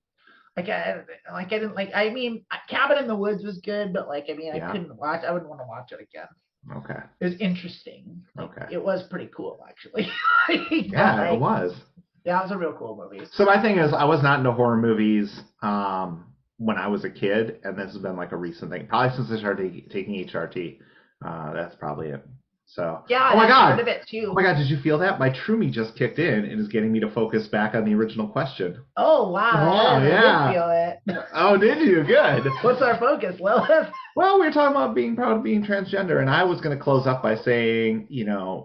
A: I didn't like. I mean, Cabin in the Woods was good, but I couldn't watch. I wouldn't want to watch it again.
B: Okay.
A: It was interesting.
B: Okay.
A: It was pretty cool, actually.
B: Yeah, it was.
A: Yeah, it was a real cool movie.
B: So my thing is, I was not into horror movies when I was a kid, and this has been like a recent thing. Probably since I started taking HRT. That's probably it. So
A: yeah,
B: oh my god,
A: part of it too.
B: Oh my god, did you feel that? My Troomy just kicked in and is getting me to focus back on the original question.
A: Oh wow!
B: Oh yeah.
A: I did feel it.
B: Oh, did you? Good.
A: What's our focus, Lilith?
B: Well, we were talking about being proud of being transgender, and I was going to close up by saying,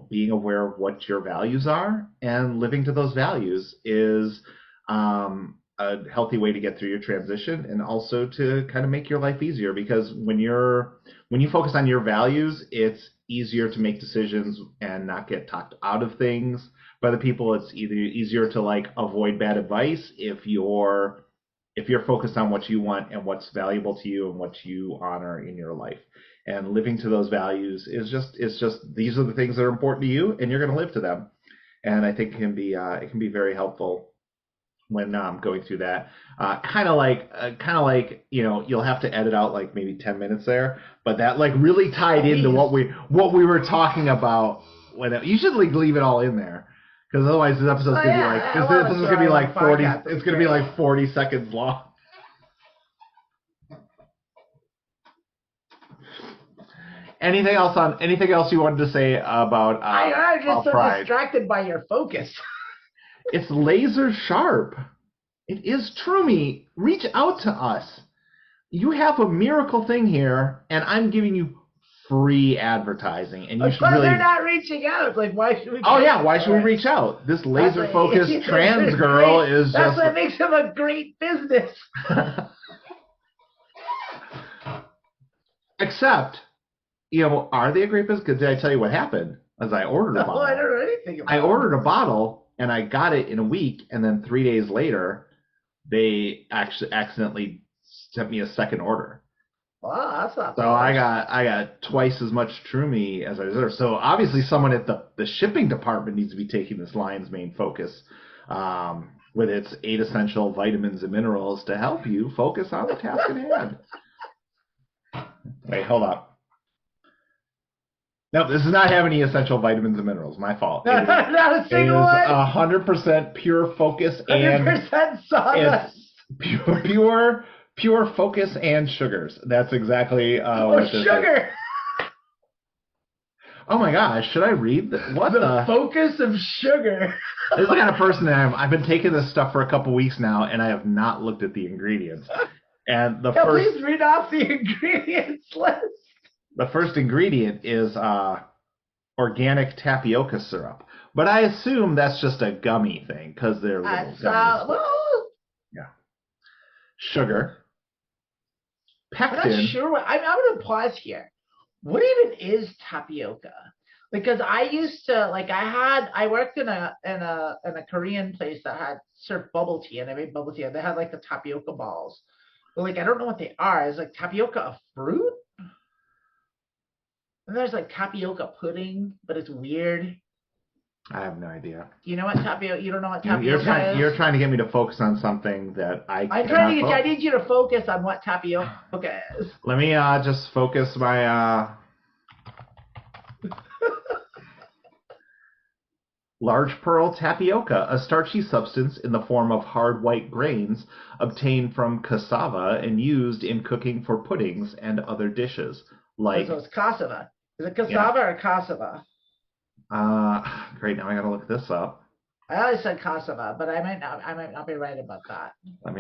B: being aware of what your values are and living to those values is a healthy way to get through your transition, and also to kind of make your life easier, because when you focus on your values, it's easier to make decisions and not get talked out of things by the people. It's either easier to avoid bad advice if you're focused on what you want and what's valuable to you and what you honor in your life. And living to those values is just these are the things that are important to you, and you're going to live to them. And I think it can be very helpful when going through that. Kind of like you'll have to edit out maybe 10 minutes there, but that really tied into what we were talking about. You should leave it all in there, because otherwise this episode's gonna be like 40. It's gonna be like 40 seconds long. Anything else you wanted to say about?
A: I'm just so distracted by your focus.
B: It's laser sharp. It is. Troomy, reach out to us. You have a miracle thing here, and I'm giving you free advertising, and you should really.
A: They're not reaching out. It's why should we?
B: Oh yeah, why should we reach out? This laser focused trans girl is
A: that's what makes him a great business.
B: Except, are they a great business? Because did I tell you what happened? As I ordered a bottle.
A: I don't know anything about
B: I ordered a bottle. And I got it in a week, and then 3 days later, they actually accidentally sent me a second order.
A: Wow, that's not.
B: So I got twice as much Troomy as I deserve. So obviously, someone at the shipping department needs to be taking this lion's main focus with its 8 essential vitamins and minerals to help you focus on the task at hand. Wait, hold up. No, this does not have any essential vitamins and minerals. My fault.
A: Not a single one.
B: It is 100% pure focus and
A: 100% sawdust.
B: It's pure focus and sugars. That's exactly what this
A: sugar.
B: Is. Oh my gosh! Should I read the
A: focus of sugar?
B: This is the kind of person I am. I've been taking this stuff for a couple weeks now, and I have not looked at the ingredients. And
A: please read off the ingredients list.
B: The first ingredient is organic tapioca syrup. But I assume that's just a gummy thing because they're little gummies.
A: Well,
B: Yeah. Sugar.
A: I'm not
B: Pectin.
A: sure what. I'm going to pause here. What even is tapioca? Because I used to I worked in a Korean place that had served bubble tea, and they made bubble tea, and they had like the tapioca balls. But like I don't know what they are. Is like tapioca a fruit? And there's like tapioca pudding, but it's weird.
B: I have no idea.
A: You know what tapioca? You don't know what tapioca is?
B: You're trying to get me to focus on something that I'm
A: trying to get you. I need you to focus on what tapioca is.
B: Let me just focus my large pearl tapioca, a starchy substance in the form of hard white grains obtained from cassava and used in cooking for puddings and other dishes. Like,
A: so it's cassava. Is it cassava or cassava?
B: Great. Now I gotta look this up.
A: I always said cassava, but I might not be right about that.
B: Let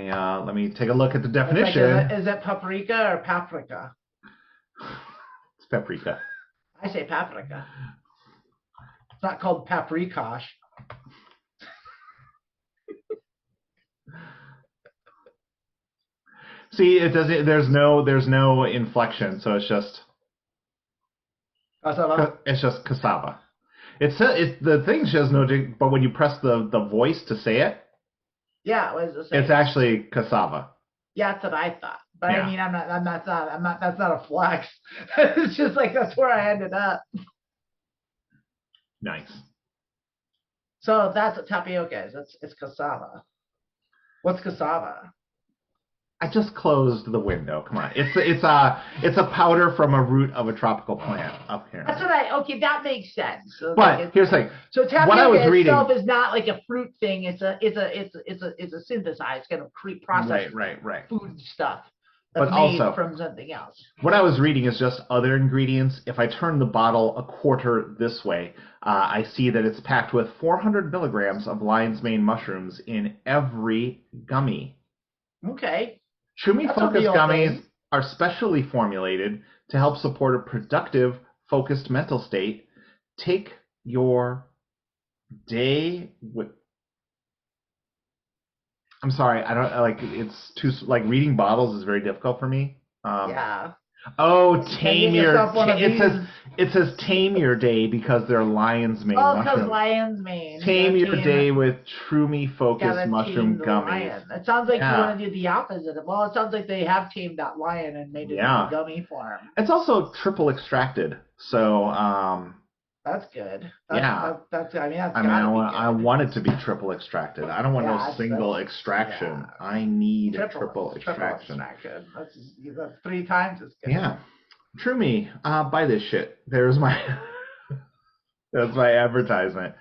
B: me take a look at the definition.
A: Like, is it paprika or paprika?
B: It's paprika.
A: I say paprika. It's not called paprikash.
B: See, it doesn't. There's no inflection, so it's just
A: cassava.
B: It's just cassava. The thing says no, but when you press the voice to say it,
A: yeah, what is it saying?
B: It's actually cassava.
A: Yeah, that's what I thought. But yeah. I mean, that's not a flex. It's just like that's where I ended up.
B: Nice.
A: So that's what tapioca is. It's cassava. What's cassava?
B: I just closed the window. Come on. It's a powder from a root of a tropical plant up here.
A: That's what okay, that makes sense. So
B: but
A: like
B: here's the thing.
A: So tapioca itself is not like a fruit thing. It's a synthesized kind of processed
B: right.
A: food stuff. That's
B: but
A: made
B: also
A: from something else.
B: What I was reading is just other ingredients. If I turn the bottle a quarter this way, I see that it's packed with 400 milligrams of lion's mane mushrooms in every gummy.
A: Okay.
B: Troomy Focus gummies are specially formulated to help support a productive, focused mental state. Take your day with... I'm sorry, I don't like. It's too like reading bottles is very difficult for me.
A: Yeah.
B: Oh, tame your. It says tame your day because they're lion's mane.
A: Oh, because lion's mane.
B: Tame your day with Troomy Focus mushroom gummies.
A: Lion. It sounds like you want to do the opposite. Well, it sounds like they have tamed that lion and made it into gummy form.
B: It's also triple extracted, so
A: that's good.
B: I want it to be triple extracted. I don't want no single extraction. Yeah. I need triple extraction.
A: That's 3 times as good.
B: Yeah. Troomy, buy this shit. There's my that's my advertisement.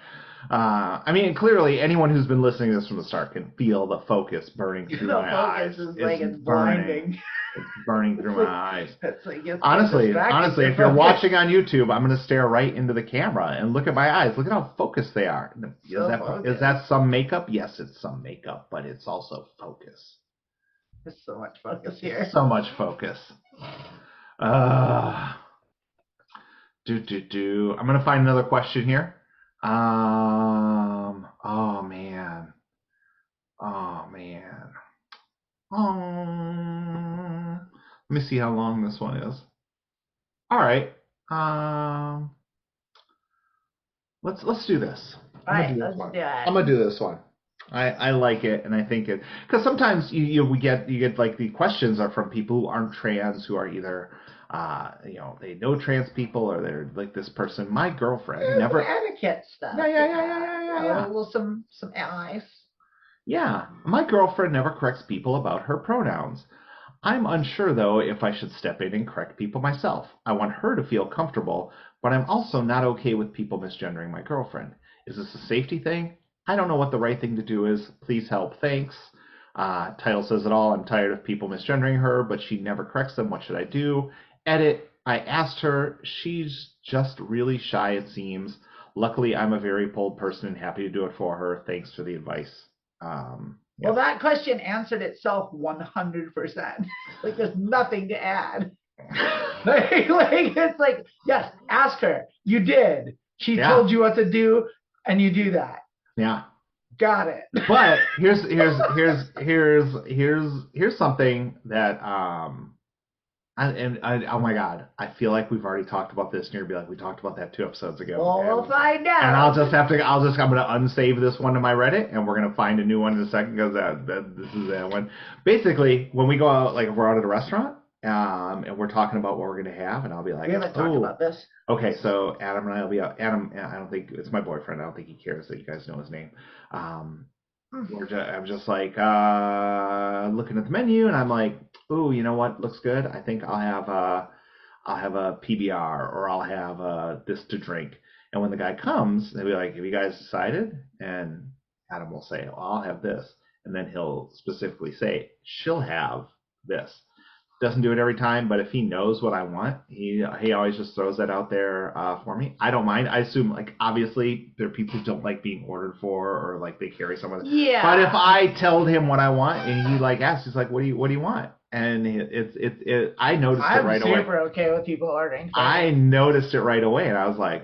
B: I mean, clearly, anyone who's been listening to this from the start can feel the focus burning through my eyes.
A: It's blinding.
B: It's burning through my eyes. Honestly, if you're watching on YouTube, I'm going to stare right into the camera and look at my eyes. Look at how focused they are. Is that some makeup? Yes, it's some makeup, but it's also focus.
A: There's so much focus here.
B: So much focus. I'm going to find another question here. Oh man. Let me see how long this one is. All right. Let's do this. I'm gonna do this one. I like it, and I think it because sometimes we get like the questions are from people who aren't trans, who are either they know trans people or they're like this person. My girlfriend never
A: etiquette stuff.
B: Yeah.
A: Some allies.
B: Yeah, my girlfriend never corrects people about her pronouns. I'm unsure, though, if I should step in and correct people myself. I want her to feel comfortable, but I'm also not okay with people misgendering my girlfriend. Is this a safety thing? I don't know what the right thing to do is. Please help. Thanks. Title says it all. I'm tired of people misgendering her, but she never corrects them. What should I do? Edit. I asked her. She's just really shy, it seems. Luckily, I'm a very bold person and happy to do it for her. Thanks for the advice.
A: Well, that question answered itself 100%. Like, there's nothing to add. like, it's like, yes, ask her. You did. She told you what to do, and you do that.
B: Yeah.
A: Got it.
B: But here's something that oh my God, I feel like we've already talked about this, and you're gonna be like, we talked about that 2 episodes ago.
A: Well, we'll find out.
B: And I'm gonna unsave this one to my Reddit, and we're gonna find a new one in a second, because this is that one. Basically, when we go out, like if we're out at a restaurant, and we're talking about what we're gonna have, and I'll be like,
A: we haven't talked about this.
B: Okay, so Adam and I will be out. Adam, I don't think it's my boyfriend. I don't think he cares that you guys know his name. I'm just like looking at the menu, and I'm like, ooh, you know what looks good? I think I'll have a PBR, or I'll have this to drink. And when the guy comes, they'll be like, have you guys decided? And Adam will say, well, I'll have this. And then he'll specifically say, she'll have this. Doesn't do it every time, but if he knows what I want, he always just throws that out there for me. I don't mind. I assume, like, obviously there are people who don't like being ordered for, or like they carry someone.
A: Yeah.
B: But if I tell him what I want, and he like asks, he's like, what do you want? And I noticed it right away.
A: I'm super okay with people ordering.
B: I noticed it right away, and I was like,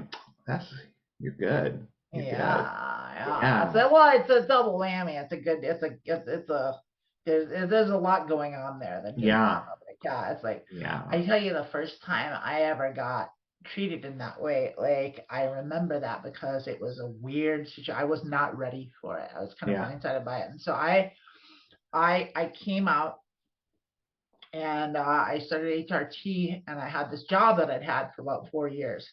B: you're good. You're good.
A: Yeah. It's a double whammy. There's a lot going on there. It's like, I tell you, the first time I ever got treated in that way, like, I remember that because it was a weird situation. I was not ready for it. I was kind of blindsided by it. And so I came out, and I started HRT, and I had this job that I'd had for about 4 years.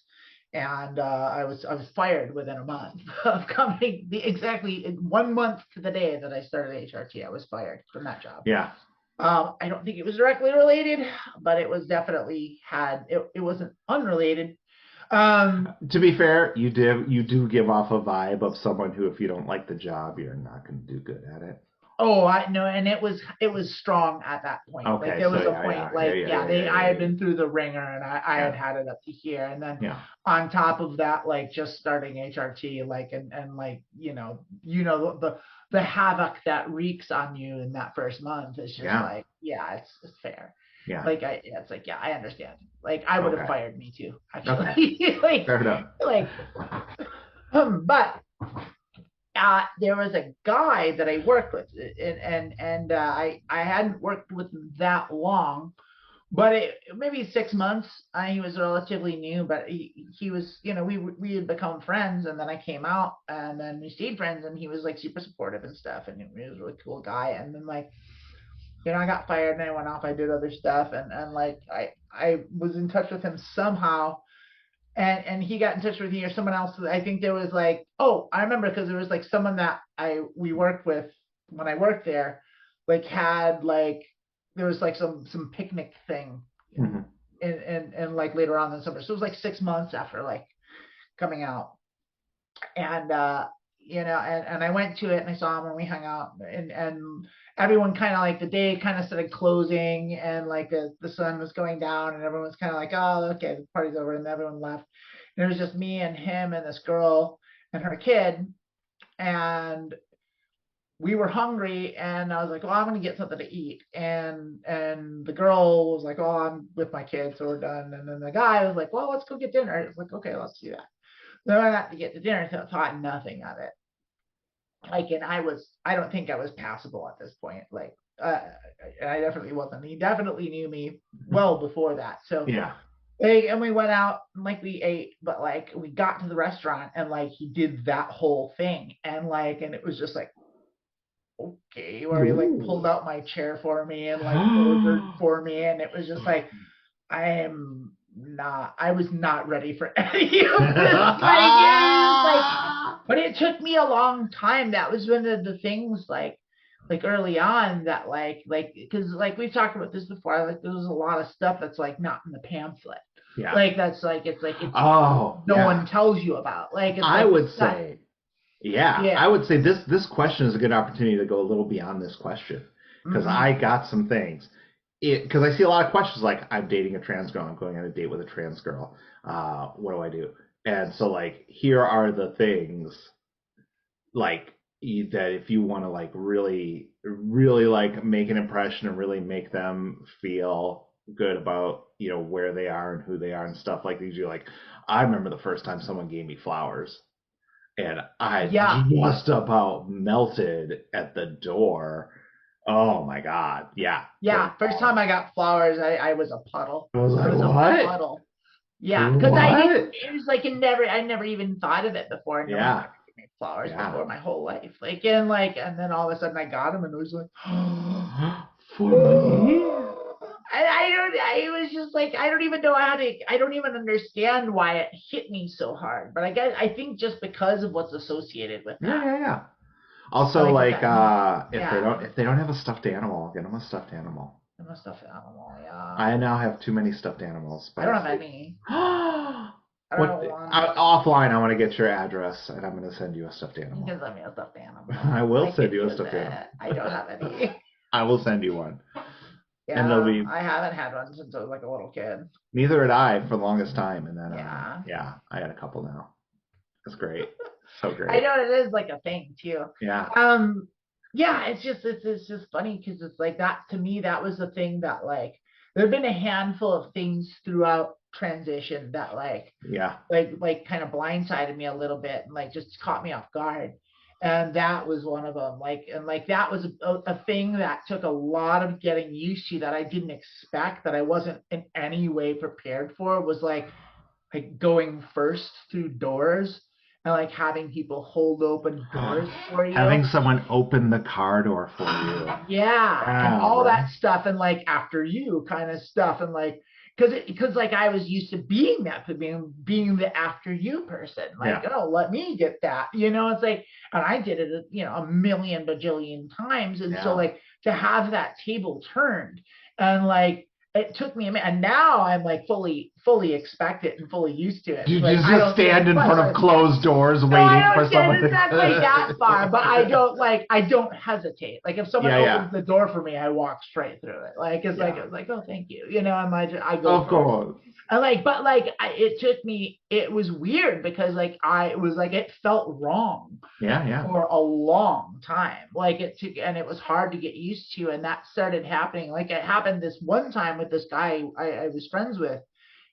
A: And I was fired within a month of coming. Exactly 1 month to the day that I started HRT, I was fired from that job.
B: Yeah.
A: I don't think it was directly related, but it was definitely it wasn't unrelated.
B: To be fair, you do give off a vibe of someone who, if you don't like the job, you're not going to do good at it.
A: Oh, I know, and it was strong at that point.
B: Okay,
A: like there was a point, I had been through the ringer, and I had it up to here, and then on top of that, like just starting HRT, like and like the havoc that wreaks on you in that first month is just like it's fair.
B: Yeah.
A: Like it's like I understand. Like I would have fired me too, actually.
B: Okay.
A: Like
B: fair enough.
A: Like but. There was a guy that I worked with, and I hadn't worked with him that long, but maybe 6 months. He was relatively new, but he was, we had become friends, and then I came out, and then we stayed friends, and he was like super supportive and stuff, and he was a really cool guy. And then like, I got fired, and I went off, I did other stuff, and like I was in touch with him somehow. And he got in touch with me or someone else. I think there was like, I remember, because there was like someone that we worked with when I worked there, like had like, there was like some picnic thing and like later on in the summer. So it was like 6 months after like coming out, and and I went to it, and I saw him, and we hung out, and everyone kind of like, the day kind of started closing, and like the sun was going down, and everyone was kind of like, oh, okay, the party's over, and everyone left. And it was just me and him and this girl and her kid, and we were hungry, and I was like, well, I'm gonna get something to eat, and the girl was like, oh, I'm with my kids, so we're done. And then the guy was like, well, let's go get dinner. It's like, okay, let's do that. Then I got to get to dinner, so I thought nothing of it. Like, and I don't think I was passable at this point. Like, I definitely wasn't. He definitely knew me well before that. So and we went out, and like we ate, but like we got to the restaurant, and like he did that whole thing, and like, and it was just like, okay, where he like pulled out my chair for me, and like ordered for me, and it was just like, I was not ready for any of this. But it took me a long time. That was one of the things, like early on, that like because like we've talked about this before, like there's a lot of stuff that's like not in the pamphlet.
B: Yeah.
A: Like that's like it's no one tells you about. Like it's
B: I would say this question is a good opportunity to go a little beyond this question, because I got some things. Because I see a lot of questions like, I'm dating a trans girl, I'm going on a date with a trans girl. What do I do? And so like, here are the things like that if you want to like really, really like make an impression and really make them feel good about, where they are and who they are and stuff like these. You're like, I remember the first time someone gave me flowers, and I
A: Yeah.
B: just about melted at the door. Oh my God. Yeah.
A: Yeah. First time I got flowers, I was a puddle.
B: I was
A: I
B: like,
A: was a
B: what?
A: puddle. Yeah, because I
B: What?
A: didn't. It was like I never even thought of it before. No one
B: Yeah.
A: ever gave me flowers
B: Yeah.
A: before my whole life. And then all of a sudden I got them, and it was like,
B: For me?
A: I was just like, I don't even know how to. I don't even understand why it hit me so hard. But I think just because of what's associated with that.
B: Yeah. Also,
A: Like,
B: if they don't have a stuffed animal, get them a stuffed animal.
A: I'm a stuffed animal. Yeah.
B: I now have too many stuffed animals.
A: I don't have any. I
B: What?
A: don't want.
B: Offline, I want to get your address, and I'm going to send you a stuffed
A: You
B: animal.
A: can send me a stuffed animal.
B: I will send you a
A: can
B: stuffed
A: use
B: animal.
A: it. I don't have any.
B: I will send you one.
A: Yeah,
B: And they'll be.
A: I haven't had one since I was like a little kid.
B: Neither had I for the longest time, and then
A: Yeah.
B: I got a couple now. That's great. So great.
A: I know it is like a thing too.
B: Yeah.
A: Yeah, it's just funny because it's like that to me. That was the thing that like there have been a handful of things throughout transition that like kind of blindsided me a little bit and like just caught me off guard. And that was one of them. That was a thing that took a lot of getting used to that I didn't expect, that I wasn't in any way prepared for. Was like going first through doors and like having people hold open doors for you.
B: Having someone open the car door for you.
A: Yeah. And all that stuff and like after you kind of stuff and like because like I was used to being the after you person. Like, oh, let me get that. It's like, and I did it, a million bajillion times. And so like to have that table turned and like it took me a minute, and now I'm like fully expect it and fully used to it.
B: You
A: like,
B: just stand in front of closed doors waiting for someone to.
A: It's not quite that far, but I don't hesitate. Like if someone opens the door for me, I walk straight through it. Like it's like oh thank you, and I go.
B: Of course.
A: And it took me. It was weird because it felt wrong.
B: Yeah.
A: For a long time, and it was hard to get used to, and that started happening. Like it happened this one time with this guy I was friends with,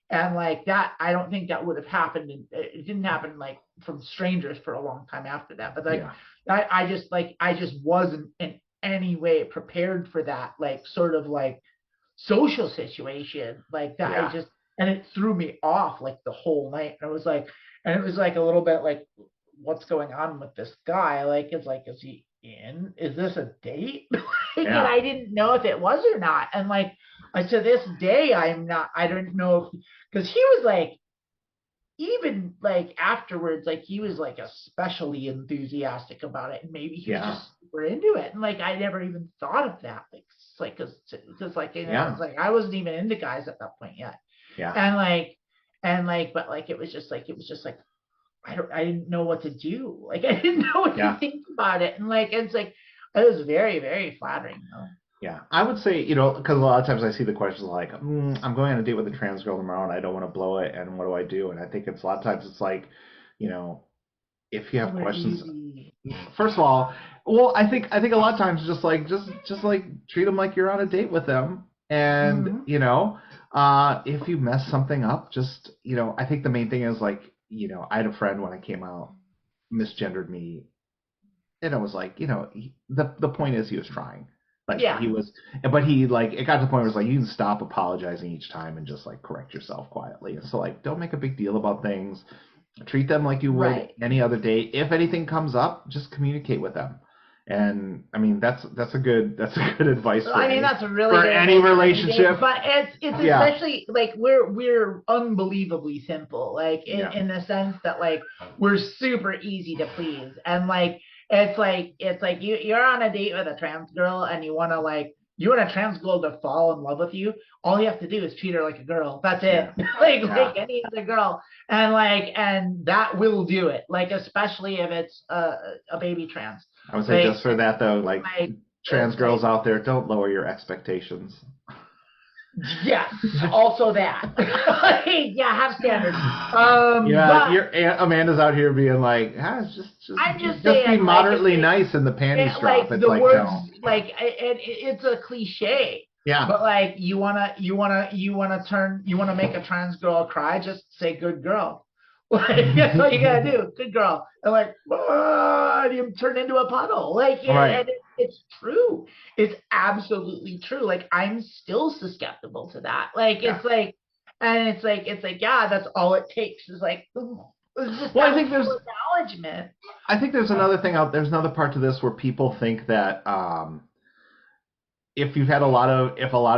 A: and like that, I don't think that would have happened. It didn't happen like from strangers for a long time after that. But I just wasn't in any way prepared for that, like sort of like social situation like that.
B: Yeah.
A: And it threw me off like the whole night. And it was like a little bit like, what's going on with this guy? Like, is he in? Is this a date? And I didn't know if it was or not. And like, to this day, I don't know because he was like, even like afterwards, like he was like especially enthusiastic about it. And maybe he was just super into it. And like, I never even thought of that. Like, cause it's like, it's like, I wasn't even into guys at that point yet.
B: Yeah.
A: But like, it was just like, I didn't know what to do. Like, I didn't know what to think about it. And like, it's like, it was very, very flattering though.
B: Yeah. I would say, because a lot of times I see the questions like, I'm going on a date with a trans girl tomorrow and I don't want to blow it. And what do I do? And I think it's a lot of times it's like, if you have questions, first of all, well, I think a lot of times just treat them like you're on a date with them. And, if you mess something up, just, I think the main thing is like, I had a friend when I came out, misgendered me. And it was like, the point is he was trying. Like he was, but he like, it got to the point where it's like, you can stop apologizing each time and just like correct yourself quietly. And so like, don't make a big deal about things. Treat them like you would any other date. If anything comes up, just communicate with them. And I mean, that's a good advice.
A: That's a really
B: for
A: good
B: any relationship.
A: But it's especially like we're unbelievably simple, like in the sense that like we're super easy to please, and like it's like you're on a date with a trans girl and you want a trans girl to fall in love with you. All you have to do is treat her like a girl. That's it. Like any other girl, and that will do it. Like especially if it's a baby trans.
B: I would say just for that though, like trans girls out there, don't lower your expectations.
A: Yes, also that. Have standards.
B: Amanda's out here being like, just
A: saying,
B: be moderately nice in the panty strap.
A: Like
B: it's
A: the
B: like
A: words,
B: no.
A: Like it's a cliche,
B: Yeah.
A: But like you wanna make a trans girl cry, just say good girl. Like that's all you gotta do, good girl. And like, and you turn into a puddle. Like
B: Right.
A: and it's true. It's absolutely true. Like I'm still susceptible to that. Like
B: Yeah.
A: it's like yeah, that's all it takes is like it's just
B: Well, I
A: that
B: think
A: little acknowledgement.
B: I think there's another thing out. There's another part to this where people think that if a lot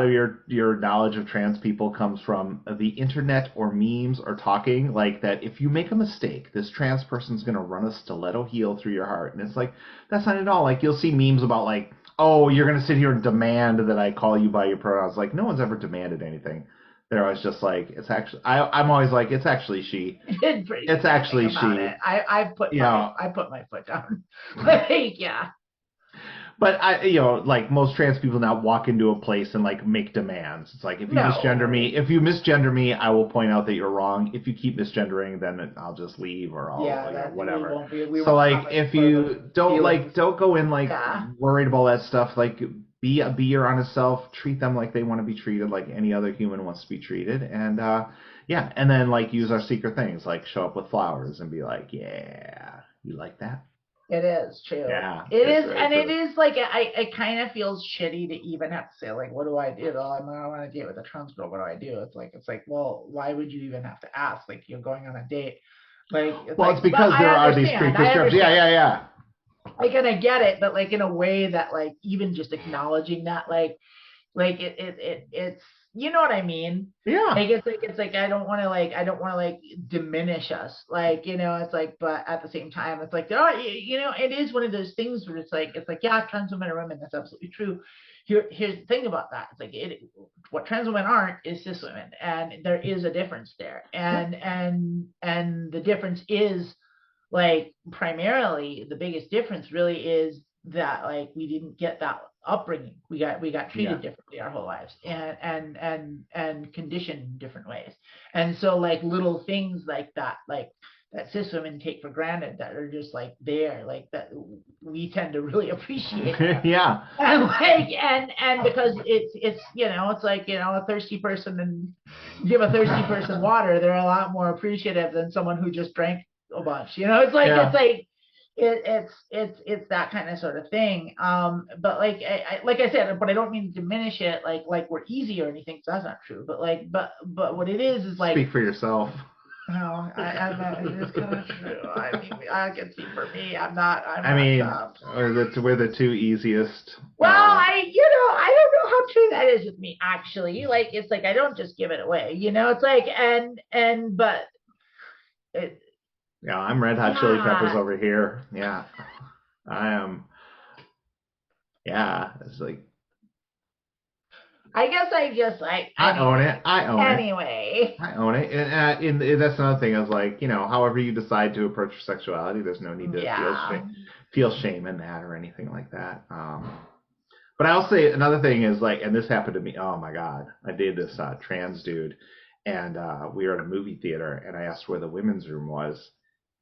B: of your knowledge of trans people comes from the internet or memes or talking, like that if you make a mistake, this trans person's gonna run a stiletto heel through your heart, and it's like that's not at all. Like you'll see memes about like, oh, you're gonna sit here and demand that I call you by your pronouns. Like no one's ever demanded anything. They're always just like, it's actually. I'm always like, it's actually she. It's actually she.
A: I put my foot down. Like yeah.
B: But like most trans people now walk into a place and like make demands. It's like if you misgender me, I will point out that you're wrong. If you keep misgendering, then I'll just leave or I'll whatever. So like if you don't go in like worried about that stuff. Like be your honest self. Treat them like they want to be treated, like any other human wants to be treated, and and then like use our secret things, like show up with flowers and be like, yeah, you like that.
A: It is true.
B: Yeah,
A: it is, and true. It is like it kind of feels shitty to even have to say like, what do I do? Oh, I want to date with a trans girl. What do I do? It's like, well, why would you even have to ask? Like you're going on a date. Like
B: it's because there are these preconceptions. Yeah.
A: Like, and I get it, but like in a way that like even just acknowledging that it's you know what I mean?
B: Yeah.
A: Like it's like I don't want to diminish us. Like, it's like, but at the same time, it's like it is one of those things where it's like yeah, trans women are women. That's absolutely true. Here's the thing about that. It's like what trans women aren't is cis women, and there is a difference there. And the difference is like primarily the biggest difference really is that like we didn't get that upbringing. We got treated differently our whole lives and conditioned in different ways. And so like little things like that cis women take for granted that are just like there, like that we tend to really appreciate.
B: Yeah.
A: And like and because it's it's like a thirsty person, and give a thirsty person water, they're a lot more appreciative than someone who just drank a bunch. It's like it's that kind of sort of thing. But like I said, but I don't mean to diminish it like we're easy or anything, because that's not true. But like but what it is like,
B: speak for yourself.
A: No, I'm not. It's kind of true. I mean, I can speak for me. I'm not.
B: We're the two easiest.
A: Well, I don't know how true that is with me actually. Like it's like I don't just give it away. It's like but.
B: Yeah, I'm Red Hot Chili Peppers over here. Yeah, I am. Yeah, it's like.
A: I guess
B: I own it.
A: Anyway.
B: I own it, and that's another thing. I was like, however you decide to approach your sexuality, there's no need to feel shame in that or anything like that. But I'll say another thing is like, and this happened to me. Oh my God, I dated this trans dude, and we were at a movie theater, and I asked where the women's room was.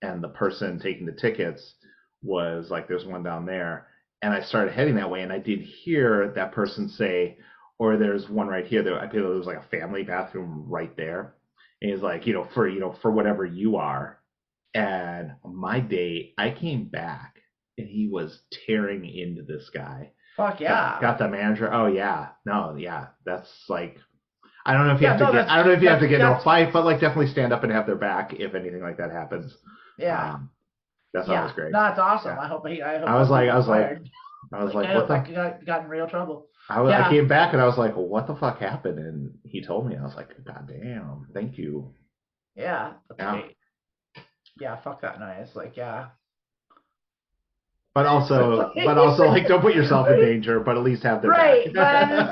B: And the person taking the tickets was like, there's one down there. And I started heading that way, and I did hear that person say, or there's one right here. I feel there was like a family bathroom right there. And he's like, for whatever you are. And my date, I came back, and he was tearing into this guy.
A: Fuck yeah.
B: Got the manager. Oh yeah. No, yeah. That's like, I don't know if you have to get into a fight, but like definitely stand up and have their back if anything like that happens.
A: Yeah.
B: That's always great.
A: No, that's awesome. Yeah. I hope
B: I was like, what the?
A: Got in real trouble.
B: I came back and I was like, well, what the fuck happened? And he told me. I was like, God damn, thank you.
A: Yeah, that's great. Yeah, fuck that noise. Like, yeah.
B: But also, like, don't put yourself in danger. But at least have their
A: back.
B: Right,
A: but it's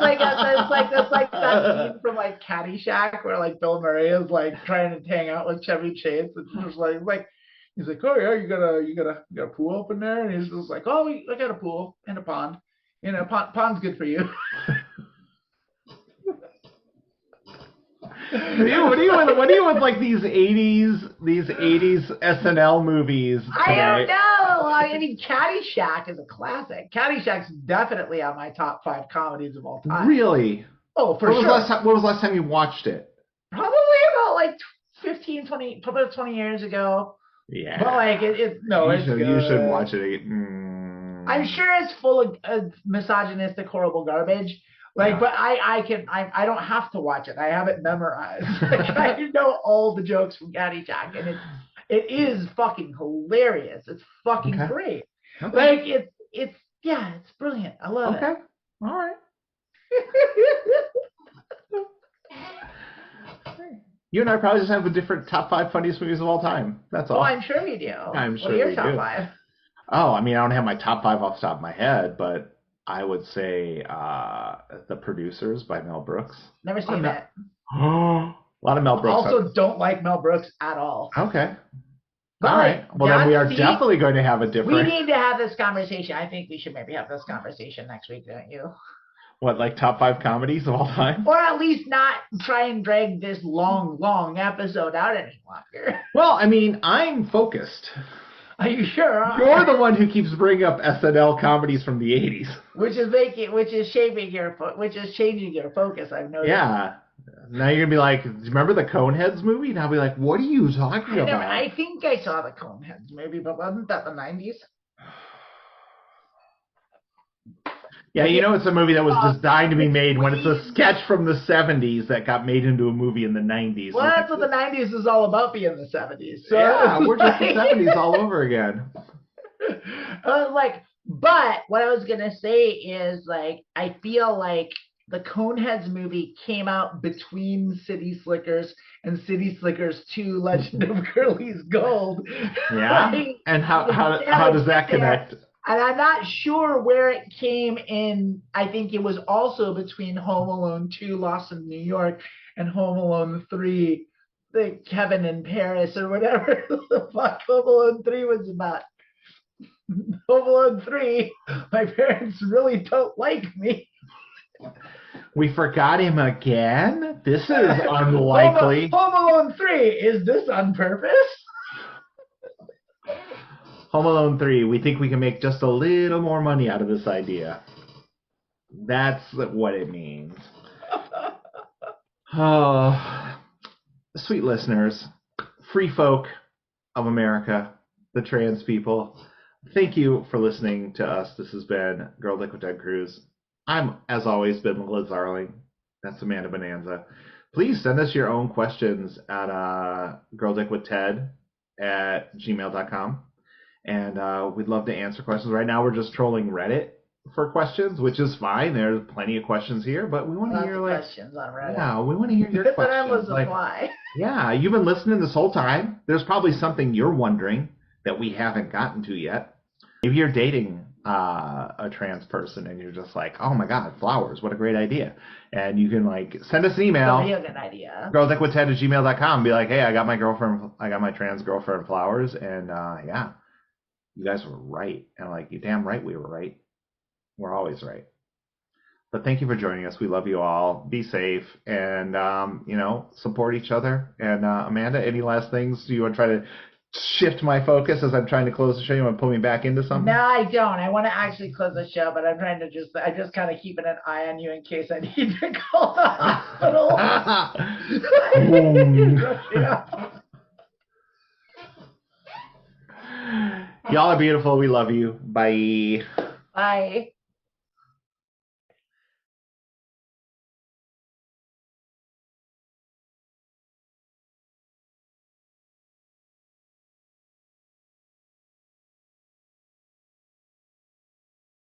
A: like that scene from like Caddyshack where like Bill Murray is like trying to hang out with Chevy Chase, and just like he's like, oh yeah, you got a pool up in there, and he's just like, oh, I got a pool and a pond. Pond's good for you.
B: What do you with like these 80s SNL movies today?
A: I don't know. I mean, Caddyshack is a classic. Caddyshack's definitely on my top 5 comedies of all time.
B: Really?
A: Oh, for
B: When
A: sure.
B: was the last time you watched it?
A: Probably about like 15, 20, probably 20 years ago.
B: Yeah.
A: But like, it's good.
B: You should watch it.
A: I'm sure it's full of misogynistic, horrible garbage. Like,
B: Yeah.
A: but I don't have to watch it. I have it memorized. Like, I know all the jokes from Caddyshack, and it is fucking hilarious. It's fucking great.
B: Okay.
A: Like, it's brilliant. I love it.
B: Okay. All right. You and I probably just have a different top 5 funniest movies of all time. That's all.
A: Oh, I'm sure we do.
B: I'm sure
A: what are your
B: we
A: top
B: do.
A: 5?
B: Oh, I mean, I don't have my top 5 off the top of my head, but I would say The Producers by Mel Brooks.
A: Never seen it.
B: A lot of Mel Brooks.
A: Also, don't like Mel Brooks at all.
B: Okay.
A: But
B: all right. Well, then we are definitely going to have a different.
A: We need to have this conversation. I think we should maybe have this conversation next week, don't you?
B: What, like top 5 comedies of all time?
A: Or at least not try and drag this long episode out any longer.
B: Well, I mean, I'm focused.
A: Are you sure?
B: You're the one who keeps bringing up SNL comedies from the 80s.
A: Which is changing your focus, I've noticed.
B: Yeah. Now you're going to be like, do you remember the Coneheads movie? And I'll be like, what are you talking about?
A: I think I saw the Coneheads movie, but wasn't that the 90s?
B: Yeah, you know it's a movie that was designed to be made when it's a sketch from the 70s that got made into a movie in the 90s.
A: Well, that's what the 90s is all about, being the 70s. So
B: yeah, we're just the 70s all over again.
A: But what I was going to say is, like, I feel like the Coneheads movie came out between City Slickers and City Slickers 2 Legend of Curly's Gold.
B: Yeah? And how does that connect?
A: And I'm not sure where it came in. I think it was also between Home Alone 2 Lost in New York and Home Alone 3, the Kevin in Paris or whatever the fuck Home Alone 3 was about. Home Alone 3, my parents really don't like me.
B: We forgot him again? This is unlikely.
A: Home Alone 3, is this on purpose?
B: Home Alone 3, we think we can make just a little more money out of this idea. That's what it means. Oh, sweet listeners, free folk of America, the trans people, thank you for listening to us. This has been Girl Dick with Ted Cruz. I'm, as always, been Liz Arling. That's Amanda Bonanza. Please send us your own questions at girldickwithted@gmail.com. And we'd love to answer questions. Right now, we're just trolling Reddit for questions, which is fine. There's plenty of questions here, but we want to hear
A: questions on Reddit.
B: Yeah, we want to hear your
A: It's
B: questions.
A: an endless supply.
B: Yeah, you've been listening this whole time. There's probably something you're wondering that we haven't gotten to yet. Maybe you're dating a trans person and you're just like, oh my God, flowers, what a great idea. And you can send us an email.
A: That'd be a good idea.
B: girldickwithted@gmail.com. Be like, hey, I got my trans girlfriend flowers, and yeah, you guys were right. And you're damn right we were right. We're always right. But thank you for joining us. We love you all. Be safe and support each other. And Amanda, any last things? Do you want to try to shift my focus as I'm trying to close the show? You want to pull me back into something?
A: No, I don't. I want to actually close the show, but I'm just kind of keeping an eye on you in case I need to call the hospital.
B: Y'all are beautiful. We love you. Bye.
A: Bye.